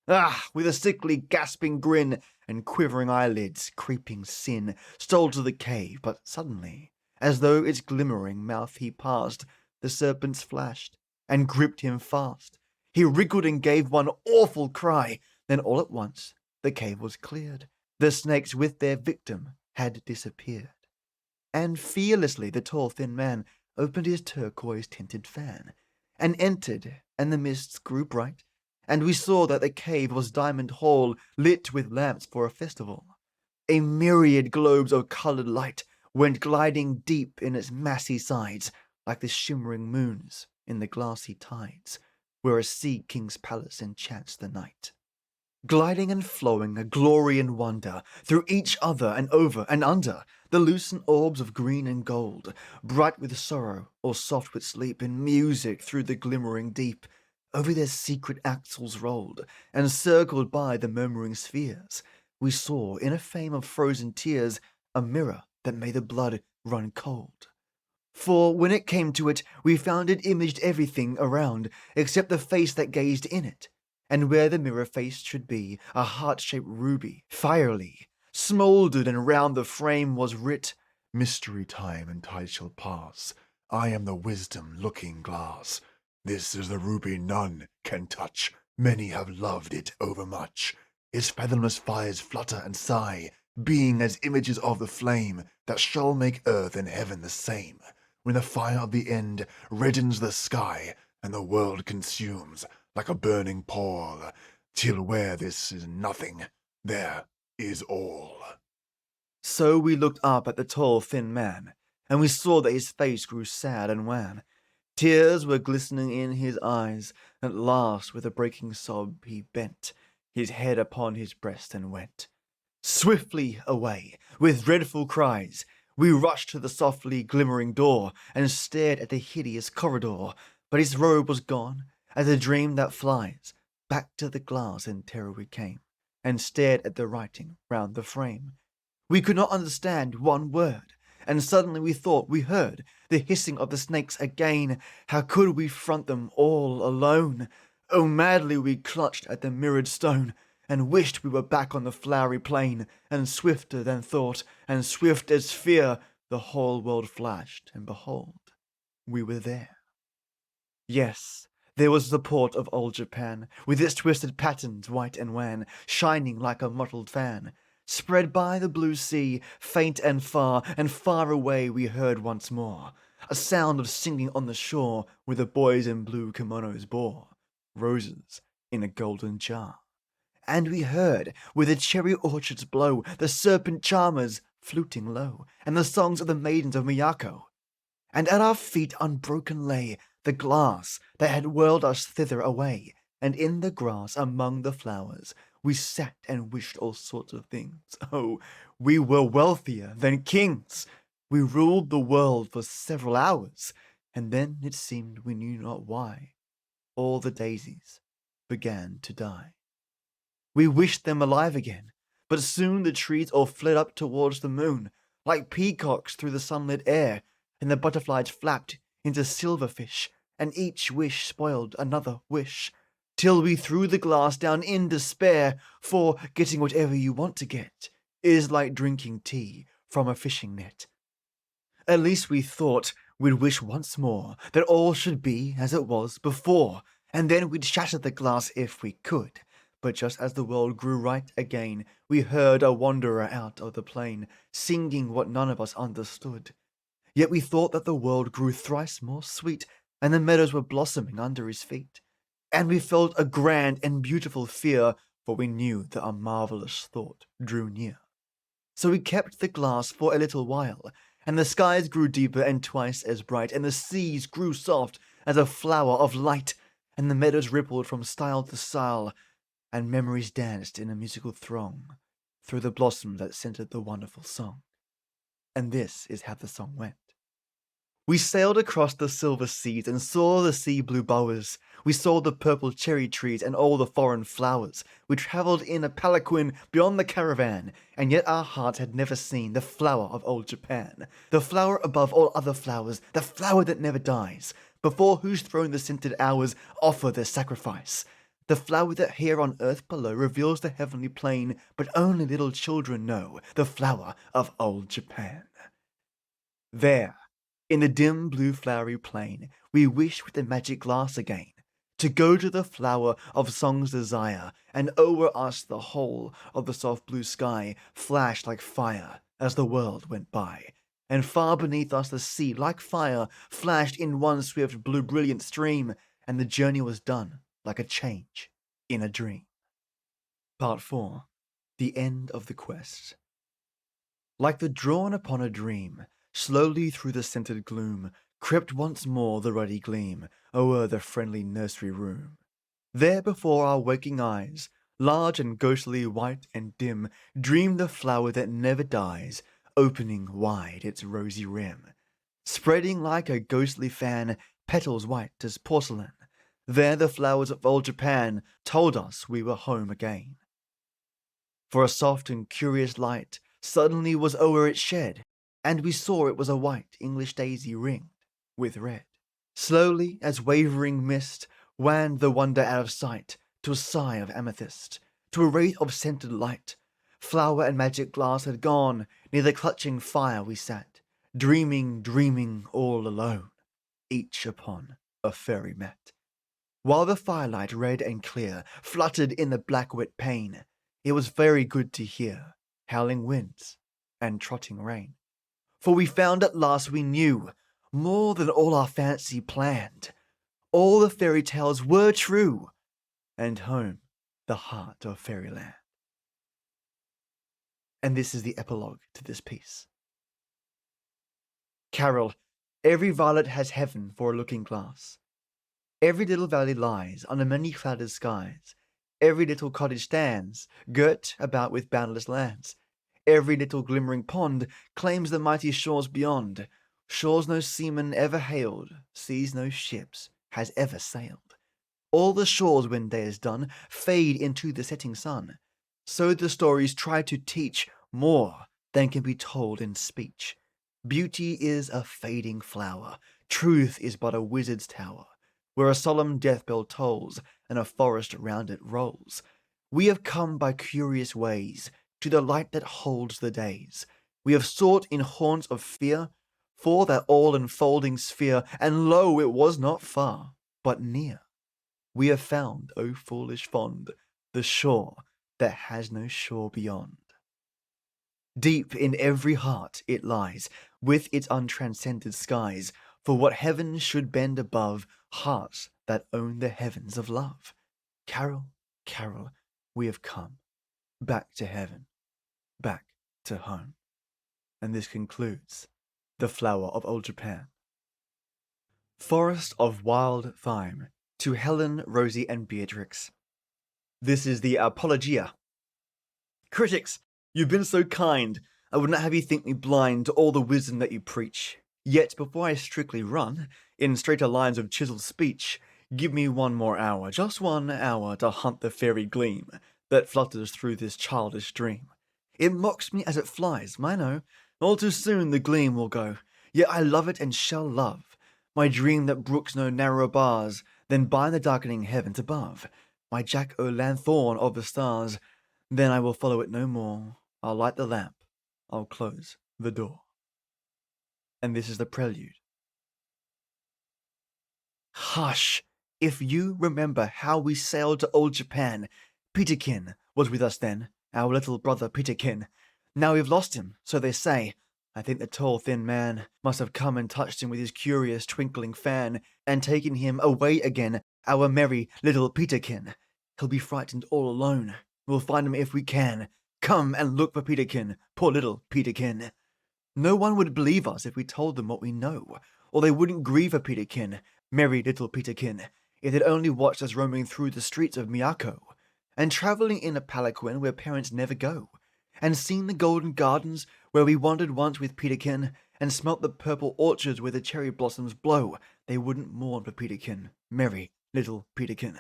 Ah! With a sickly gasping grin and quivering eyelids, creeping sin stole to the cave, but suddenly, as though its glimmering mouth he passed, the serpents flashed and gripped him fast. He wriggled and gave one awful cry, then all at once the cave was cleared. The snakes with their victim had disappeared. And fearlessly the tall thin man opened his turquoise-tinted fan, and entered, and the mists grew bright, and we saw that the cave was diamond hall, lit with lamps for a festival. A myriad globes of coloured light went gliding deep in its massy sides, like the shimmering moons in the glassy tides, where a sea king's palace enchants the night. Gliding and flowing, a glory and wonder, through each other and over and under, the lucent orbs of green and gold, bright with sorrow or soft with sleep, in music through the glimmering deep, over their secret axles rolled, and circled by the murmuring spheres, we saw, in a fame of frozen tears, a mirror that made the blood run cold. For when it came to it, we found it imaged everything around, except the face that gazed in it. And where the mirror face should be, a heart-shaped ruby, fierily, smouldered, and round the frame was writ, "Mystery time and tide shall pass. I am the wisdom looking glass. This is the ruby none can touch. Many have loved it overmuch. His fathomless fires flutter and sigh, being as images of the flame that shall make earth and heaven the same, when the fire of the end reddens the sky, and the world consumes like a burning pall, till where this is nothing, there is all. So we looked up at the tall, thin man, and we saw that his face grew sad and wan. Tears were glistening in his eyes. At last, with a breaking sob, he bent his head upon his breast and went. Swiftly away, with dreadful cries, we rushed to the softly glimmering door and stared at the hideous corridor. But his robe was gone, as a dream that flies. Back to the glass in terror we came, and stared at the writing round the frame. We could not understand one word, and suddenly we thought we heard the hissing of the snakes again. How could we front them all alone? Oh, madly we clutched at the mirrored stone, and wished we were back on the flowery plain, and swifter than thought, and swift as fear, the whole world flashed, and behold, we were there. Yes, there was the port of old Japan, with its twisted patterns white and wan, shining like a mottled fan. Spread by the blue sea, faint and far away we heard once more a sound of singing on the shore, where the boys in blue kimonos bore roses in a golden jar. And we heard, where the cherry orchards blow, the serpent charmers fluting low, and the songs of the maidens of Miyako. And at our feet unbroken lay the glass that had whirled us thither away, and in the grass among the flowers we sat and wished all sorts of things. Oh, we were wealthier than kings. We ruled the world for several hours, and then it seemed we knew not why. All the daisies began to die. We wished them alive again, but soon the trees all fled up towards the moon, like peacocks through the sunlit air, and the butterflies flapped into silverfish, and each wish spoiled another wish, till we threw the glass down in despair, for getting whatever you want to get is like drinking tea from a fishing net. At least we thought we'd wish once more that all should be as it was before, and then we'd shatter the glass if we could. But just as the world grew right again, we heard a wanderer out of the plain, singing what none of us understood. Yet we thought that the world grew thrice more sweet, and the meadows were blossoming under his feet. And we felt a grand and beautiful fear, for we knew that a marvelous thought drew near. So we kept the glass for a little while, and the skies grew deeper and twice as bright, and the seas grew soft as a flower of light, and the meadows rippled from stile to stile, and memories danced in a musical throng through the blossoms that scented the wonderful song. And this is how the song went. We sailed across the silver seas and saw the sea blue boas. We saw the purple cherry trees and all the foreign flowers. We travelled in a palanquin beyond the caravan, and yet our hearts had never seen the flower of old Japan, the flower above all other flowers, the flower that never dies, before whose throne the scented hours offer their sacrifice. The flower that here on earth below reveals the heavenly plain, but only little children know the flower of old Japan. There, in the dim blue flowery plain, we wish with the magic glass again to go to the flower of song's desire, and o'er us the whole of the soft blue sky flashed like fire as the world went by, and far beneath us the sea like fire flashed in one swift blue brilliant stream, and the journey was done like a change in a dream. Part 4. The End of the Quest. Like the drawn upon a dream, slowly through the scented gloom crept once more the ruddy gleam o'er the friendly nursery room. There before our waking eyes, large and ghostly, white and dim, dreamed the flower that never dies, opening wide its rosy rim, spreading like a ghostly fan petals white as porcelain. There the flowers of old Japan told us we were home again. For a soft and curious light suddenly was o'er it shed, and we saw it was a white English daisy ringed with red. Slowly, as wavering mist, wan the wonder out of sight, to a sigh of amethyst, to a wraith of scented light. Flower and magic glass had gone, near the clutching fire we sat, dreaming all alone, each upon a fairy mat. While the firelight red and clear fluttered in the black wet pane, It was very good to hear howling winds and trotting rain. For we found at last we knew more than all our fancy planned. All the fairy tales were true, and home the heart of fairyland. And this is the epilogue to this piece. Carol, every violet has heaven for a looking glass. Every little valley lies under many clouded skies. Every little cottage stands, girt about with boundless lands. Every little glimmering pond claims the mighty shores beyond. Shores no seaman ever hailed, seas no ships has ever sailed. All the shores, when day is done, fade into the setting sun. So the stories try to teach more than can be told in speech. Beauty is a fading flower, truth is but a wizard's tower, where a solemn death bell tolls, and a forest round it rolls. We have come by curious ways to the light that holds the days. We have sought in haunts of fear for that all-enfolding sphere, and lo, it was not far, but near. We have found, O foolish fond, the shore that has no shore beyond. Deep in every heart it lies, with its untranscended skies, for what heaven should bend above hearts that own the heavens of love. Carol, Carol, we have come back to heaven, back to home. And this concludes The Flower of Old Japan. Forest of Wild Thyme, to Helen, Rosie, and Beatrix. This is the Apologia. Critics, you've been so kind. I would not have you think me blind to all the wisdom that you preach. Yet before I strictly run, in straighter lines of chiseled speech, give me 1 more hour, just 1 hour, to hunt the fairy gleam that flutters through this childish dream. It mocks me as it flies, I know. All too soon the gleam will go. Yet I love it and shall love my dream that brooks no narrower bars than bind the darkening heavens above. My Jack-o'-lanthorn of the stars, then I will follow it no more. I'll light the lamp, I'll close the door. And this is the prelude. Hush! If you remember how we sailed to old Japan, Peterkin was with us then, our little brother Peterkin. Now we've lost him, so they say. I think the tall, thin man must have come and touched him with his curious twinkling fan, and taken him away again, our merry little Peterkin. He'll be frightened all alone. We'll find him if we can. Come and look for Peterkin, poor little Peterkin. No one would believe us if we told them what we know, or they wouldn't grieve for Peterkin, merry little Peterkin, if they'd only watched us roaming through the streets of Miyako, and travelling in a palanquin where parents never go, and seen the golden gardens where we wandered once with Peterkin, and smelt the purple orchards where the cherry blossoms blow. They wouldn't mourn for Peterkin, merry little Peterkin.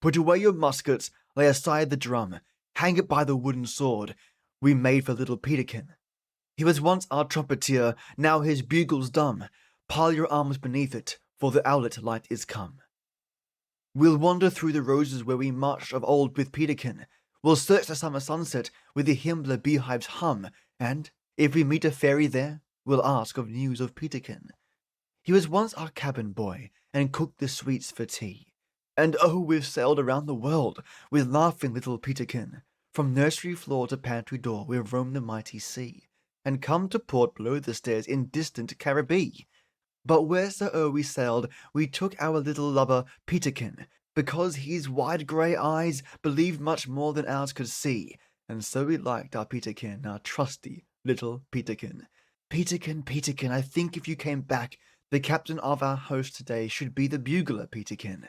Put away your muskets, lay aside the drum, hang it by the wooden sword we made for little Peterkin. He was once our trumpeter, now his bugle's dumb. Pile your arms beneath it, for the owlet light is come. We'll wander through the roses where we marched of old with Peterkin. We'll search the summer sunset with the Himmler beehives hum, and, if we meet a fairy there, we'll ask of news of Peterkin. He was once our cabin boy, and cooked the sweets for tea. And oh, we've sailed around the world with laughing little Peterkin. From nursery floor to pantry door we've roamed the mighty sea, and come to port below the stairs in distant Caribbee. But wheresoe'er we sailed, we took our little lubber Peterkin, because his wide grey eyes believed much more than ours could see, and so we liked our Peterkin, our trusty little Peterkin. Peterkin, Peterkin, I think if you came back, the captain of our host today should be the bugler Peterkin,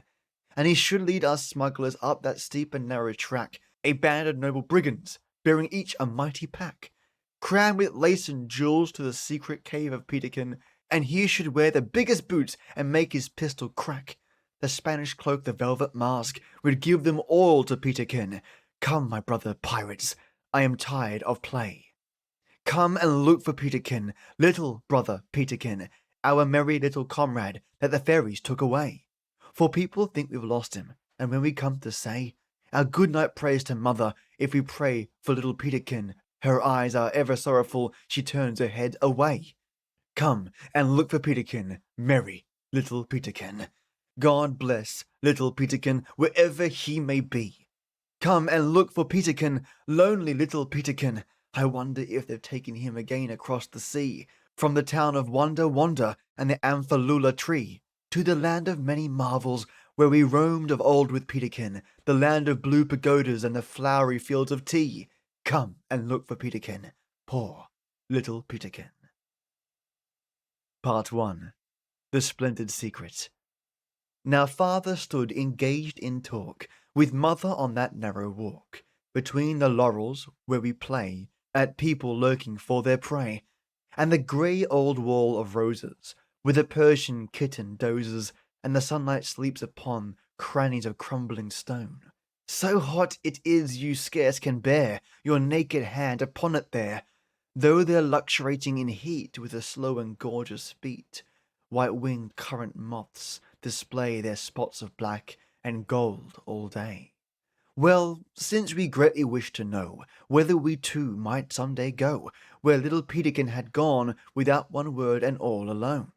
and he should lead us smugglers up that steep and narrow track, a band of noble brigands, bearing each a mighty pack, crammed with lace and jewels to the secret cave of Peterkin, and he should wear the biggest boots and make his pistol crack. The Spanish cloak, the velvet mask, would give them all to Peterkin. Come, my brother pirates, I am tired of play. Come and look for Peterkin, little brother Peterkin, our merry little comrade that the fairies took away. For people think we've lost him, and when we come to say our good night praise to mother, if we pray for little Peterkin, her eyes are ever sorrowful, she turns her head away. Come and look for Peterkin, merry little Peterkin. God bless little Peterkin wherever he may be. Come and look for Peterkin, lonely little Peterkin. I wonder if they've taken him again across the sea, from the town of Wonder and the Amphalula tree, to the land of many marvels, where we roamed of old with Peterkin, the land of blue pagodas and the flowery fields of tea. Come and look for Peterkin, poor little Peterkin. Part 1. The Splendid Secret. Now father stood engaged in talk with mother on that narrow walk, between the laurels where we play at people lurking for their prey, and the grey old wall of roses, where the Persian kitten dozes, and the sunlight sleeps upon crannies of crumbling stone. So hot it is you scarce can bear your naked hand upon it there, though they're luxuriating in heat with a slow and gorgeous beat. White-winged currant moths display their spots of black and gold all day. Well, since we greatly wish to know whether we too might some day go where little Peterkin had gone without one word and all alone,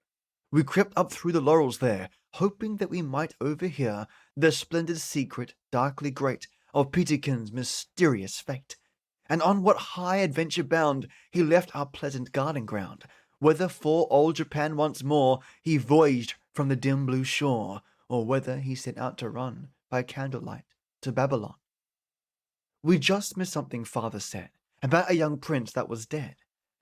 we crept up through the laurels there, hoping that we might overhear the splendid secret, darkly great, of Peterkin's mysterious fate. And on what high adventure bound he left our pleasant garden ground, whether for old Japan once more he voyaged from the dim blue shore, or whether he set out to run by candlelight to Babylon. We just missed something father said about a young prince that was dead,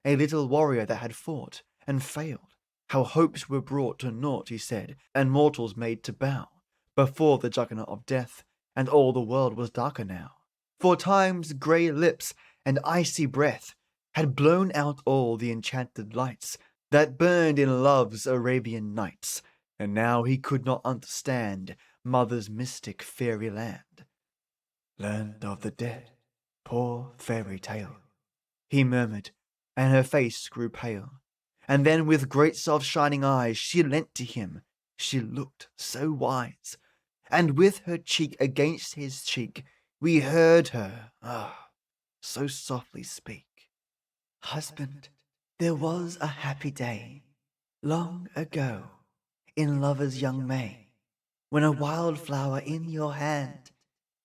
a little warrior that had fought and failed, how hopes were brought to naught, he said, and mortals made to bow before the juggernaut of death, and all the world was darker now, for time's grey lips and icy breath had blown out all the enchanted lights that burned in love's Arabian nights, and now he could not understand mother's mystic fairy land. Land of the dead, poor fairy tale, he murmured, and her face grew pale. And then with great soft-shining eyes she leant to him. She looked so wise, and with her cheek against his cheek we heard her, so softly speak. Husband, there was a happy day, long ago, in lover's young May, when a wildflower in your hand,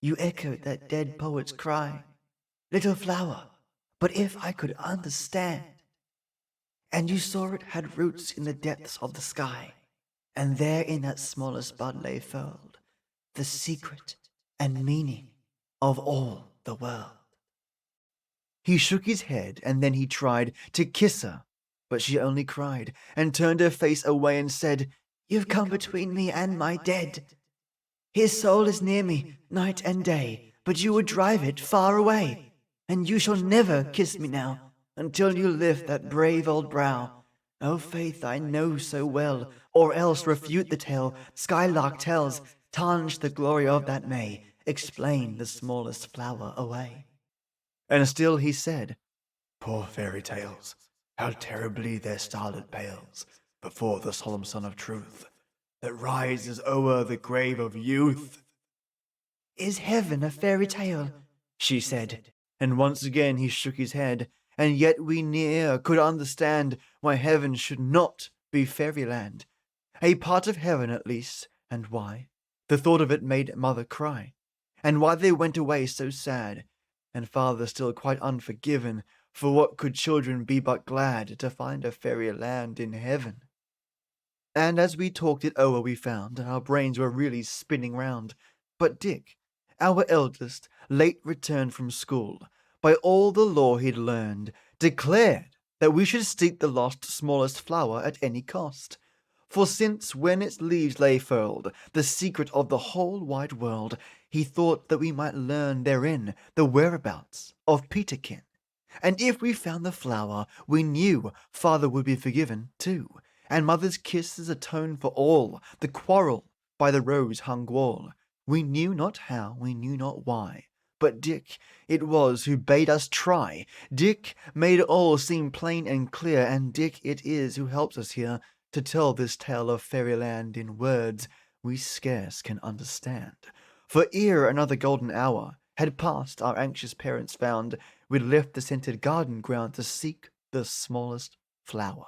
you echoed that dead poet's cry, little flower, but if I could understand. And you saw it had roots in the depths of the sky, and there in that smallest bud lay furled the secret and meaning of all the world. He shook his head, and then he tried to kiss her, but she only cried, and turned her face away and said, You've come between me and my dead. His soul is near me, night and day, but you would drive it far away, and you shall never kiss me now, until you lift that brave old brow. Oh, faith, I know so well, or else refute the tale Skylark tells, tarnish the glory of that May, explain the smallest flower away. And still he said, Poor fairy tales, how terribly their starlet pales before the solemn sun of truth that rises o'er the grave of youth. Is heaven a fairy tale? She said, and once again he shook his head, and yet we ne'er could understand why heaven should not be fairyland, a part of heaven at least, and why. The thought of it made mother cry, and why they went away so sad, and father still quite unforgiven, for what could children be but glad to find a fairyland in heaven? And as we talked it o'er we found our brains were really spinning round, but Dick, our eldest, late returned from school, by all the lore he'd learned, declared that we should seek the lost smallest flower at any cost. For since when its leaves lay furled, the secret of the whole wide world, he thought that we might learn therein the whereabouts of Peterkin. And if we found the flower, we knew father would be forgiven too, and mother's kisses atone for all the quarrel by the rose-hung wall. We knew not how, we knew not why, but Dick it was who bade us try. Dick made all seem plain and clear, and Dick it is who helps us here to tell this tale of fairyland in words we scarce can understand. For ere another golden hour had passed, our anxious parents found we'd left the scented garden ground to seek the smallest flower.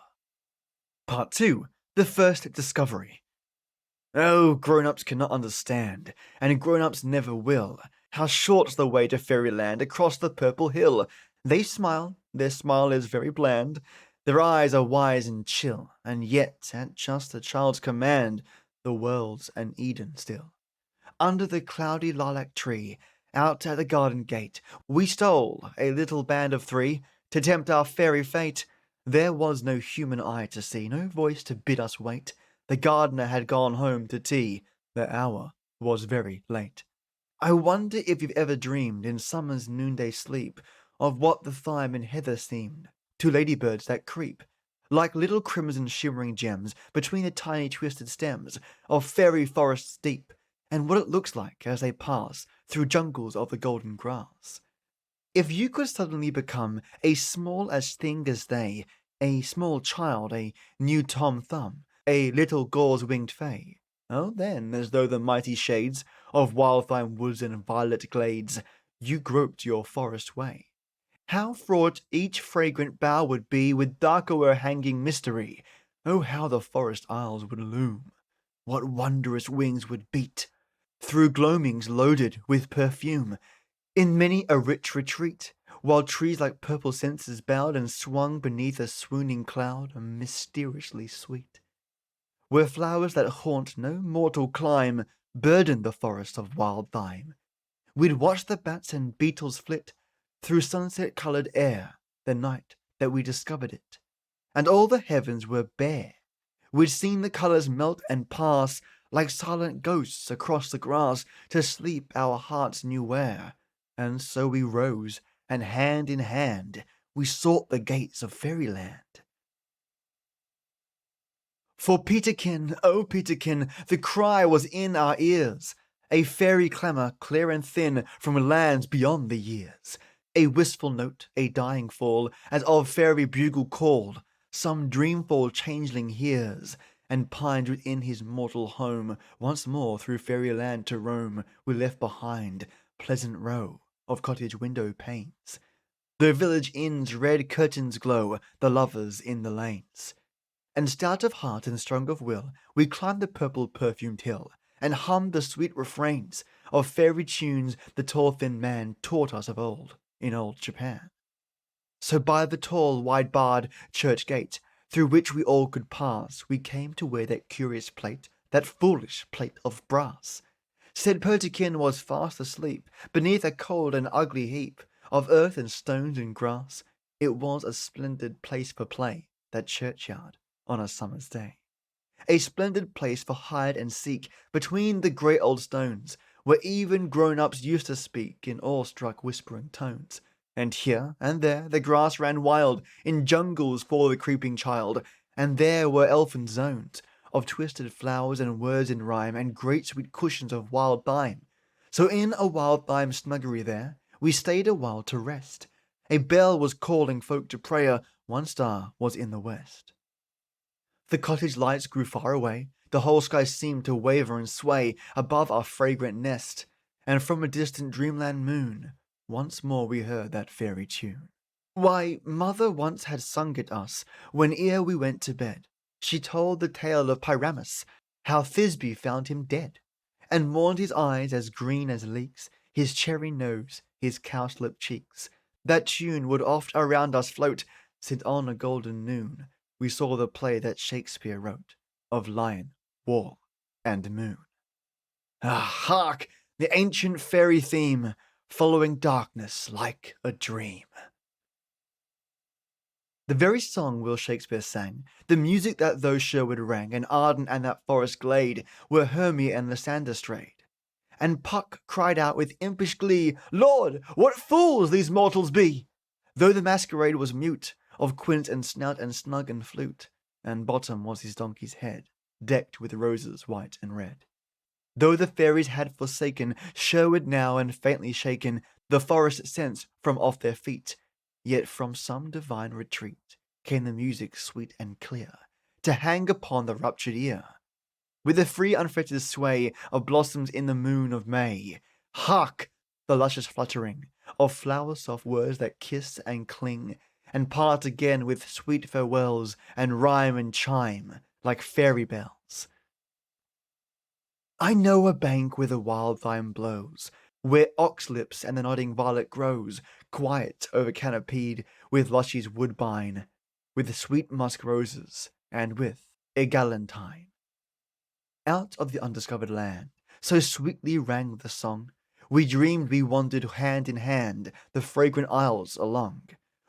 Part 2. The First Discovery. Oh, grown-ups cannot understand, and grown-ups never will, How short's the way to fairyland across the purple hill. They smile, their smile is very bland. Their eyes are wise and chill, and yet, at just a child's command, the world's an Eden still. Under the cloudy lilac tree, out at the garden gate, we stole, a little band of three, to tempt our fairy fate. There was no human eye to see, no voice to bid us wait. The gardener had gone home to tea. The hour was very late. I wonder if you've ever dreamed in summer's noonday sleep of what the thyme and heather seemed to ladybirds that creep like little crimson shimmering gems between the tiny twisted stems of fairy forests deep, and what it looks like as they pass through jungles of the golden grass. If you could suddenly become as small as thing as they, a small child, a new Tom Thumb, a little gauze-winged fay, oh then, as though the mighty shades of wildthyme woods and violet glades, you groped your forest way. How fraught each fragrant bough would be with dark o'erhanging mystery! Oh, how the forest aisles would loom! What wondrous wings would beat through gloamings loaded with perfume, in many a rich retreat, while trees like purple censers bowed and swung beneath a swooning cloud, mysteriously sweet. Where flowers that haunt no mortal clime burdened the forest of wild thyme, we'd watch the bats and beetles flit through sunset-coloured air the night that we discovered it, and all the heavens were bare. We'd seen the colours melt and pass like silent ghosts across the grass to sleep our hearts knew where, and so we rose, and hand in hand we sought the gates of fairyland. For Peterkin, oh Peterkin, the cry was in our ears, a fairy clamour clear and thin from lands beyond the years, a wistful note, a dying fall, as of fairy bugle called, some dreamful changeling hears, and pines within his mortal home, once more through fairyland to roam, we left behind pleasant row of cottage window panes. The village inn's red curtains glow, the lovers in the lanes. And stout of heart and strong of will, we climbed the purple perfumed hill, and hummed the sweet refrains of fairy tunes the tall thin man taught us of old, in old Japan. So by the tall, wide-barred church gate, through which we all could pass, we came to where that curious plate, that foolish plate of brass, said Peterkin was fast asleep, beneath a cold and ugly heap of earth and stones and grass. It was a splendid place for play, that churchyard, on a summer's day. A splendid place for hide and seek between the grey old stones, where even grown-ups used to speak in awe-struck whispering tones. And here and there the grass ran wild in jungles for the creeping child, and there were elfin zones of twisted flowers and words in rhyme, and great sweet cushions of wild thyme. So in a wild thyme snuggery there we stayed a while to rest. A bell was calling folk to prayer, one star was in the west. The cottage lights grew far away, the whole sky seemed to waver and sway above our fragrant nest, and from a distant dreamland moon, once more we heard that fairy tune. Why, mother once had sung it us, when ere we went to bed. She told the tale of Pyramus, how Thisbe found him dead, and mourned his eyes as green as leeks, his cherry nose, his cowslip cheeks. That tune would oft around us float, since on a golden noon we saw the play that Shakespeare wrote, of Lion, War, and Moon. Ah, hark! The ancient fairy theme, following darkness like a dream. The very song Will Shakespeare sang, the music that those Sherwood rang, and Arden and that forest glade, where Hermia and Lysander strayed. And Puck cried out with impish glee, Lord, what fools these mortals be! Though the masquerade was mute, of quint and snout and snug and flute, and bottom was his donkey's head, decked with roses white and red. Though the fairies had forsaken Sherwood now and faintly shaken the forest sense from off their feet, yet from some divine retreat came the music sweet and clear, to hang upon the ruptured ear. With the free unfettered sway of blossoms in the moon of May, hark! The luscious fluttering of flower-soft words that kiss and cling, and part again with sweet farewells, and rhyme and chime like fairy bells. I know a bank where the wild thyme blows, where oxlips and the nodding violet grows, quiet over-canopied with luscious woodbine, with sweet musk roses, and with eglantine. Out of the undiscovered land, so sweetly rang the song, we dreamed we wandered hand in hand the fragrant isles along,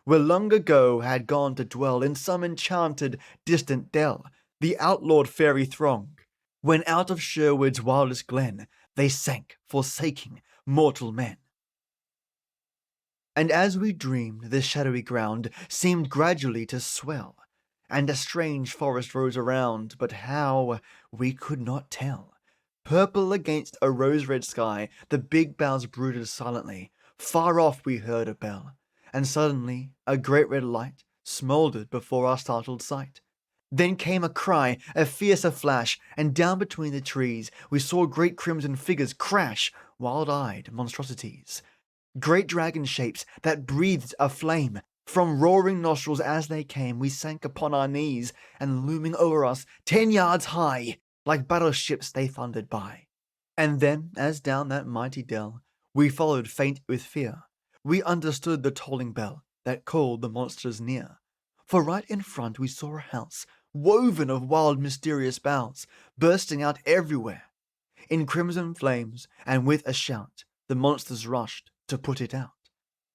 where long ago had gone to dwell in some enchanted, distant dell the outlawed fairy throng, when out of Sherwood's wildest glen they sank, forsaking mortal men. And as we dreamed, the shadowy ground seemed gradually to swell, and a strange forest rose around, but how, we could not tell. Purple against a rose-red sky, the big boughs brooded silently. Far off we heard a bell, and suddenly a great red light smouldered before our startled sight. Then came a cry, a fiercer flash, and down between the trees we saw great crimson figures crash, wild-eyed monstrosities. Great dragon shapes that breathed a flame. From roaring nostrils as they came, we sank upon our knees, and looming over us, 10 yards high, like battleships they thundered by. And then, as down that mighty dell, we followed faint with fear, we understood the tolling bell that called the monsters near. For right in front we saw a house, woven of wild mysterious boughs, bursting out everywhere. In crimson flames, and with a shout, the monsters rushed to put it out.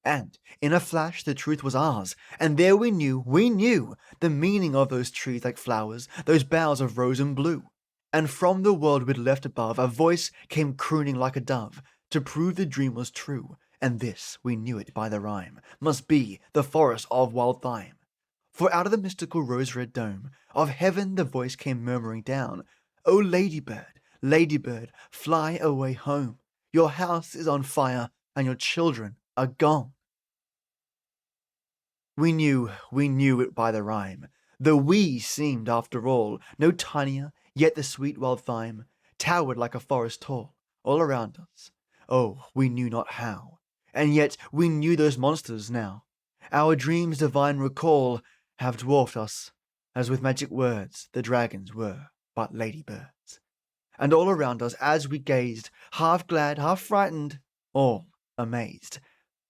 And in a flash the truth was ours, and there we knew the meaning of those trees like flowers, those boughs of rose and blue. And from the world we'd left above, a voice came crooning like a dove, to prove the dream was true, and this, we knew it by the rhyme, must be the forest of wild thyme. For out of the mystical rose-red dome of heaven the voice came murmuring down, "O ladybird, ladybird, fly away home. Your house is on fire, and your children are gone." We knew it by the rhyme, though we seemed, after all, no tinier, yet the sweet wild thyme towered like a forest tall, all around us. Oh, we knew not how, and yet we knew those monsters now. Our dreams divine recall have dwarfed us, as with magic words the dragons were but ladybirds. And all around us as we gazed, half glad, half frightened, all amazed,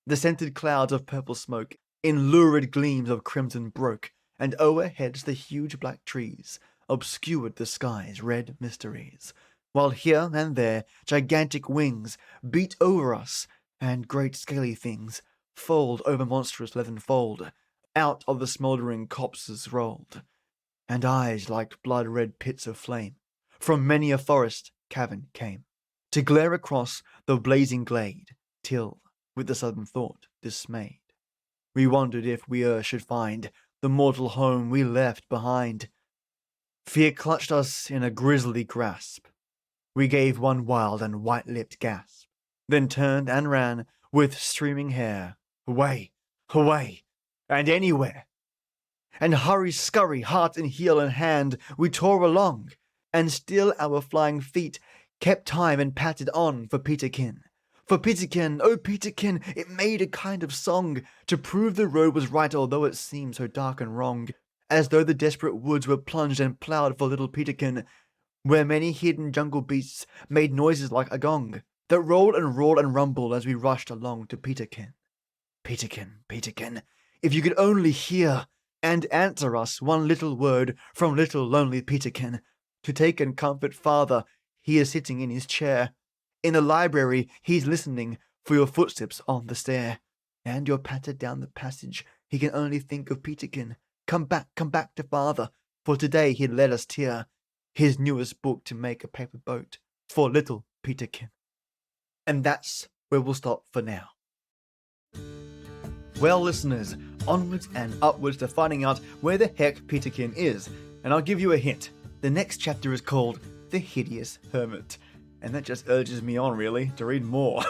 the scented clouds of purple smoke in lurid gleams of crimson broke, and o'erheads the huge black trees obscured the sky's red mysteries, while here and there gigantic wings beat over us, and great scaly things, fold over monstrous leathern fold, out of the smouldering copses rolled, and eyes like blood-red pits of flame from many a forest cavern came, to glare across the blazing glade, till, with the sudden thought dismayed, we wondered if we should find the mortal home we left behind. Fear clutched us in a grisly grasp. We gave one wild and white-lipped gasp, then turned and ran with streaming hair, away, away, and anywhere. And hurry-scurry, heart and heel in hand, we tore along, and still our flying feet kept time and pattered on for Peterkin. For Peterkin, oh Peterkin, it made a kind of song, to prove the road was right although it seemed so dark and wrong, as though the desperate woods were plunged and ploughed for little Peterkin, where many hidden jungle beasts made noises like a gong, that rolled and roared and rumbled as we rushed along to Peterkin. Peterkin, Peterkin, if you could only hear, and answer us one little word from little lonely Peterkin, to take and comfort father, he is sitting in his chair. In the library he's listening for your footsteps on the stair, and your patter down the passage. He can only think of Peterkin. Come back to father, for today he'd let us tear his newest book to make a paper boat for little Peterkin. And that's where we'll stop for now. Well, listeners, onwards and upwards to finding out where the heck Peterkin is. And I'll give you a hint. The next chapter is called The Hideous Hermit. And that just urges me on, really, to read more.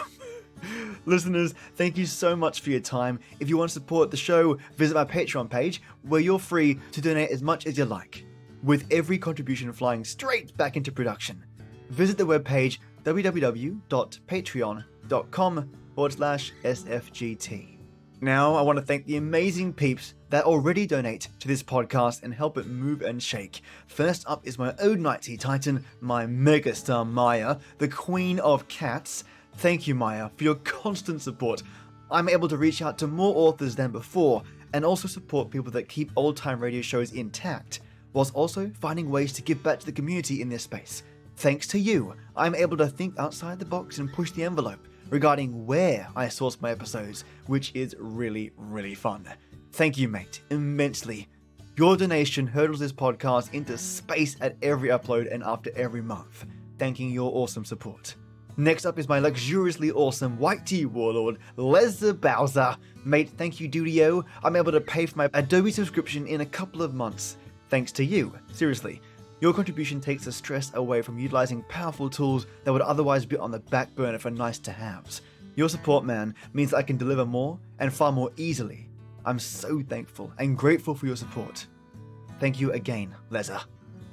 Listeners, thank you so much for your time. If you want to support the show, visit my Patreon page, where you're free to donate as much as you like, with every contribution flying straight back into production. Visit the webpage www.patreon.com/SFGT. Now, I want to thank the amazing peeps that already donate to this podcast and help it move and shake. First up is my own Nighty Titan, my megastar Maya, the Queen of Cats. Thank you, Maya, for your constant support. I'm able to reach out to more authors than before, and also support people that keep old-time radio shows intact, whilst also finding ways to give back to the community in this space. Thanks to you, I'm able to think outside the box and push the envelope regarding where I source my episodes, which is really, really fun. Thank you, mate, immensely. Your donation hurdles this podcast into space at every upload and after every month. Thanking your awesome support. Next up is my luxuriously awesome white tea warlord, Leslie Bowser. Mate, thank you, Dudio. I'm able to pay for my Adobe subscription in a couple of months. Thanks to you. Seriously. Your contribution takes the stress away from utilizing powerful tools that would otherwise be on the back burner for nice to haves. Your support, man, means I can deliver more and far more easily. I'm so thankful and grateful for your support. Thank you again, Leza.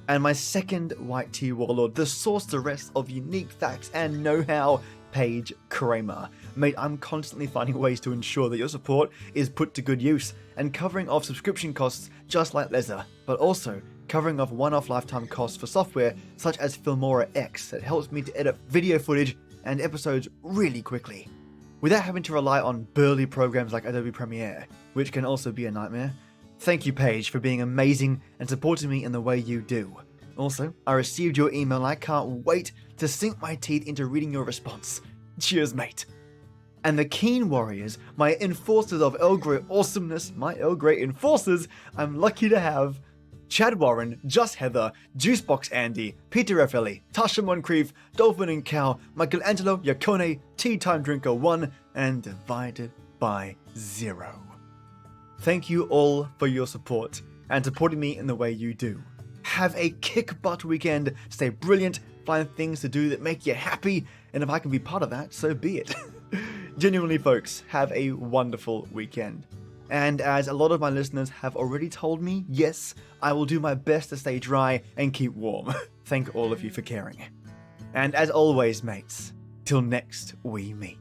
And my second white tea warlord, the sorceress of unique facts and know-how, Paige Kramer. Mate, I'm constantly finding ways to ensure that your support is put to good use and covering off subscription costs just like Leza, but also covering off one-off lifetime costs for software such as Filmora X that helps me to edit video footage and episodes really quickly, without having to rely on burly programs like Adobe Premiere, which can also be a nightmare. Thank you, Paige, for being amazing and supporting me in the way you do. Also, I received your email and I can't wait to sink my teeth into reading your response. Cheers, mate. And the Keen Warriors, my enforcers of Earl Grey awesomeness, my Earl Grey enforcers, I'm lucky to have Chad Warren, Just Heather, Juicebox Andy, Peter Raffelli, Tasha Moncrief, Dolphin and Cow, Michelangelo Iacone, Tea Time Drinker 1, and Divided by 0. Thank you all for your support and supporting me in the way you do. Have a kick-butt weekend, stay brilliant, find things to do that make you happy, and if I can be part of that, so be it. Genuinely, folks, have a wonderful weekend. And as a lot of my listeners have already told me, yes, I will do my best to stay dry and keep warm. Thank all of you for caring. And as always, mates, till next we meet.